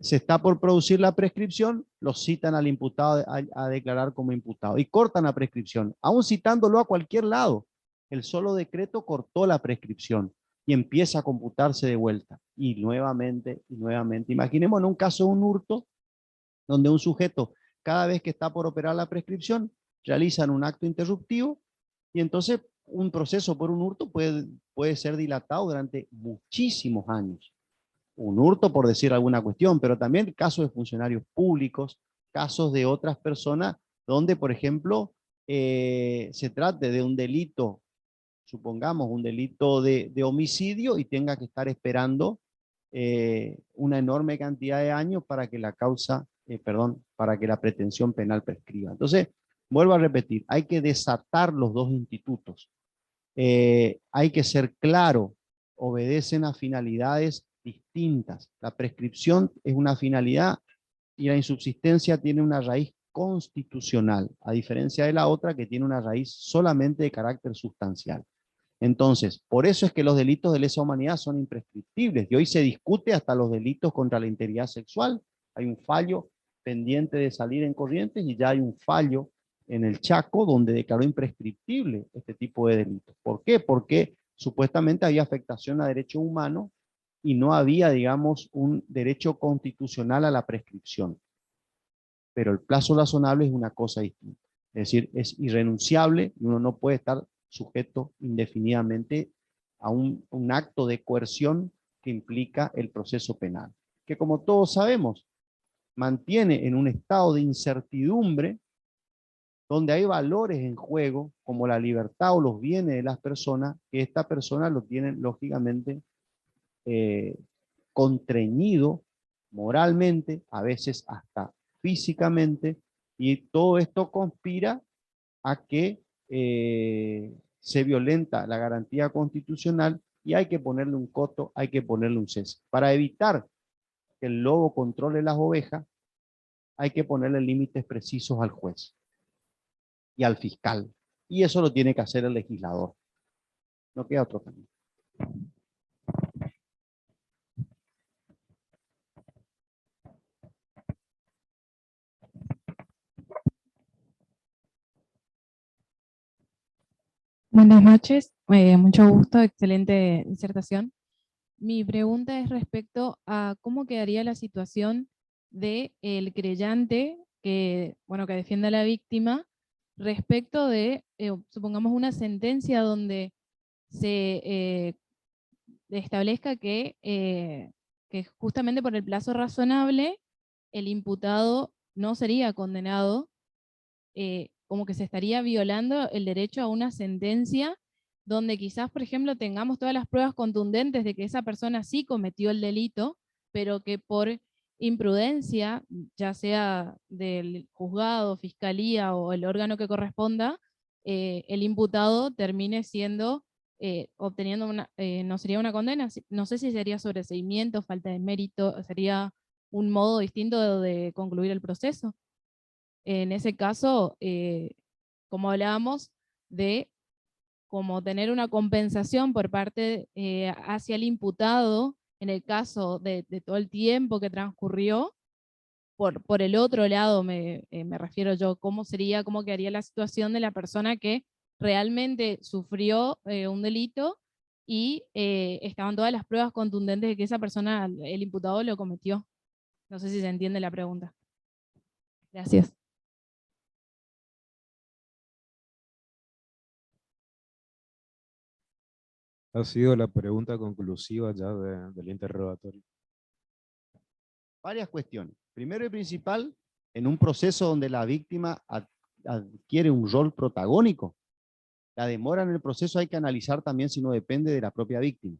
se está por producir la prescripción, lo citan al imputado a declarar como imputado y cortan la prescripción, aún citándolo a cualquier lado. El solo decreto cortó la prescripción y empieza a computarse de vuelta. Y nuevamente, y nuevamente. Imaginemos en un caso de un hurto, donde un sujeto, cada vez que está por operar la prescripción, realizan un acto interruptivo y entonces un proceso por un hurto puede ser dilatado durante muchísimos años. Un hurto por decir alguna cuestión, pero también casos de funcionarios públicos, casos de otras personas donde, por ejemplo, se trate de un delito, supongamos un delito de homicidio y tenga que estar esperando una enorme cantidad de años para que la causa, para que la pretensión penal prescriba. Entonces, vuelvo a repetir, hay que desatar los dos institutos. Hay que ser claro, obedecen a finalidades distintas. La prescripción es una finalidad y la insubsistencia tiene una raíz constitucional, a diferencia de la otra que tiene una raíz solamente de carácter sustancial. Entonces, por eso es que los delitos de lesa humanidad son imprescriptibles y hoy se discute hasta los delitos contra la integridad sexual. Hay un fallo pendiente de salir en Corrientes y ya hay un fallo en el Chaco donde declaró imprescriptible este tipo de delitos. ¿Por qué? Porque supuestamente había afectación a derechos humanos y no había, digamos, un derecho constitucional a la prescripción. Pero el plazo razonable es una cosa distinta. Es decir, es irrenunciable y uno no puede estar sujeto indefinidamente a un acto de coerción que implica el proceso penal, que como todos sabemos, mantiene en un estado de incertidumbre donde hay valores en juego, como la libertad o los bienes de las personas, que esta persona lo tienen lógicamente contrañido moralmente, a veces hasta físicamente, y todo esto conspira a que se violenta la garantía constitucional y hay que ponerle un coto, hay que ponerle un cese. Para evitar que el lobo controle las ovejas, hay que ponerle límites precisos al juez y al fiscal. Y eso lo tiene que hacer el legislador. No queda otro camino. Buenas noches, mucho gusto, excelente disertación. Mi pregunta es respecto a cómo quedaría la situación del creyente que defiende a la víctima respecto de, supongamos, una sentencia donde se establezca que justamente por el plazo razonable el imputado no sería condenado, como que se estaría violando el derecho a una sentencia donde quizás, por ejemplo, tengamos todas las pruebas contundentes de que esa persona sí cometió el delito, pero que por imprudencia, ya sea del juzgado, fiscalía o el órgano que corresponda, el imputado termine siendo, obteniendo no sería una condena, no sé si sería sobreseimiento, falta de mérito, sería un modo distinto de concluir el proceso. En ese caso, como hablábamos, de como tener una compensación por parte hacia el imputado, en el caso de todo el tiempo que transcurrió, por el otro lado me refiero yo, cómo quedaría la situación de la persona que realmente sufrió un delito y estaban todas las pruebas contundentes de que esa persona, el imputado, lo cometió. No sé si se entiende la pregunta. Gracias. Ha sido la pregunta conclusiva ya del interrogatorio. Varias cuestiones. Primero y principal, en un proceso donde la víctima adquiere un rol protagónico, la demora en el proceso hay que analizar también si no depende de la propia víctima.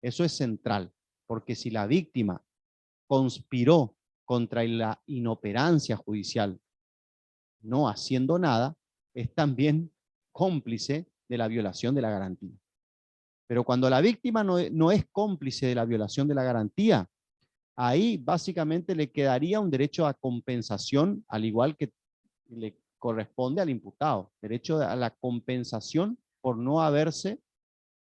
Eso es central, porque si la víctima conspiró contra la inoperancia judicial no haciendo nada, es también cómplice de la violación de la garantía. Pero cuando la víctima no es cómplice de la violación de la garantía, ahí básicamente le quedaría un derecho a compensación, al igual que le corresponde al imputado, derecho a la compensación por no haberse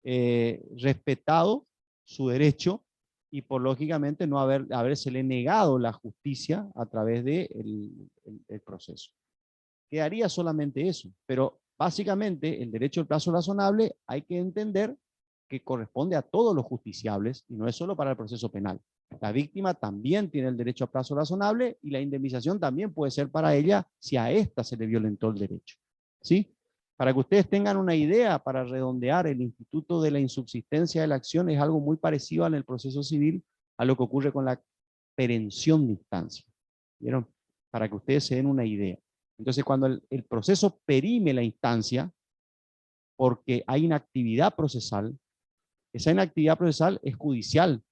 respetado su derecho y por lógicamente no habérsele negado la justicia a través del proceso. Quedaría solamente eso, pero básicamente el derecho al plazo razonable hay que entender que corresponde a todos los justiciables y no es solo para el proceso penal. La víctima también tiene el derecho a plazo razonable y la indemnización también puede ser para ella si a ésta se le violentó el derecho. ¿Sí? Para que ustedes tengan una idea, para redondear, el instituto de la insubsistencia de la acción es algo muy parecido en el proceso civil a lo que ocurre con la perención de instancia. ¿Vieron? Para que ustedes se den una idea. Entonces, cuando el proceso perime la instancia, porque hay inactividad procesal, esa inactividad procesal es judicial,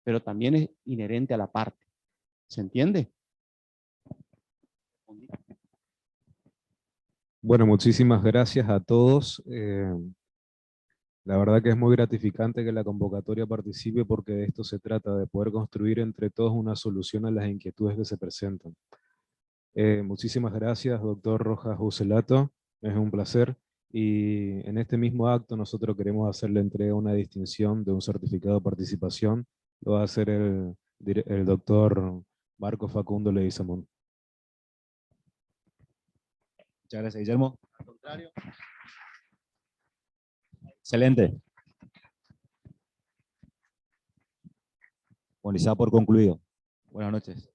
pero también es inherente a la parte. ¿Se entiende? Bueno, muchísimas gracias a todos. La verdad que es muy gratificante que la convocatoria participe porque de esto se trata, de poder construir entre todos una solución a las inquietudes que se presentan. Muchísimas gracias, doctor Rojas Bucelato, es un placer. Y en este mismo acto nosotros queremos hacerle entrega de una distinción de un certificado de participación. Lo va a hacer el doctor Marco Facundo Leguizamón. Muchas gracias, Guillermo. Al contrario. Excelente. Bueno, y se da por concluido. Buenas noches.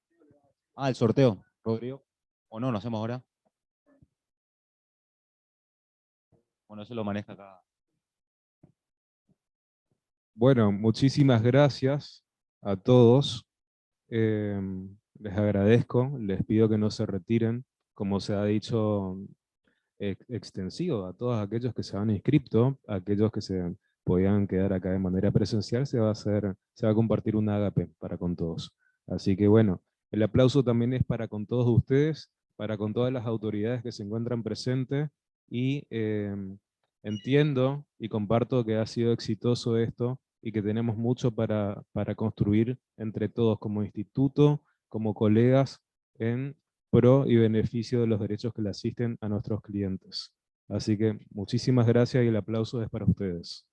El sorteo, Rodrigo. ¿O no? ¿Lo hacemos ahora? Bueno, eso lo maneja acá. Bueno, muchísimas gracias a todos. Les agradezco, les pido que no se retiren, como se ha dicho, extensivo a todos aquellos que se han inscrito, aquellos que se podían quedar acá de manera presencial, se va a compartir un ágape para con todos. Así que bueno, el aplauso también es para con todos ustedes, para con todas las autoridades que se encuentran presentes, y entiendo y comparto que ha sido exitoso esto, y que tenemos mucho para construir entre todos como instituto, como colegas, en pro y beneficio de los derechos que le asisten a nuestros clientes. Así que muchísimas gracias y el aplauso es para ustedes.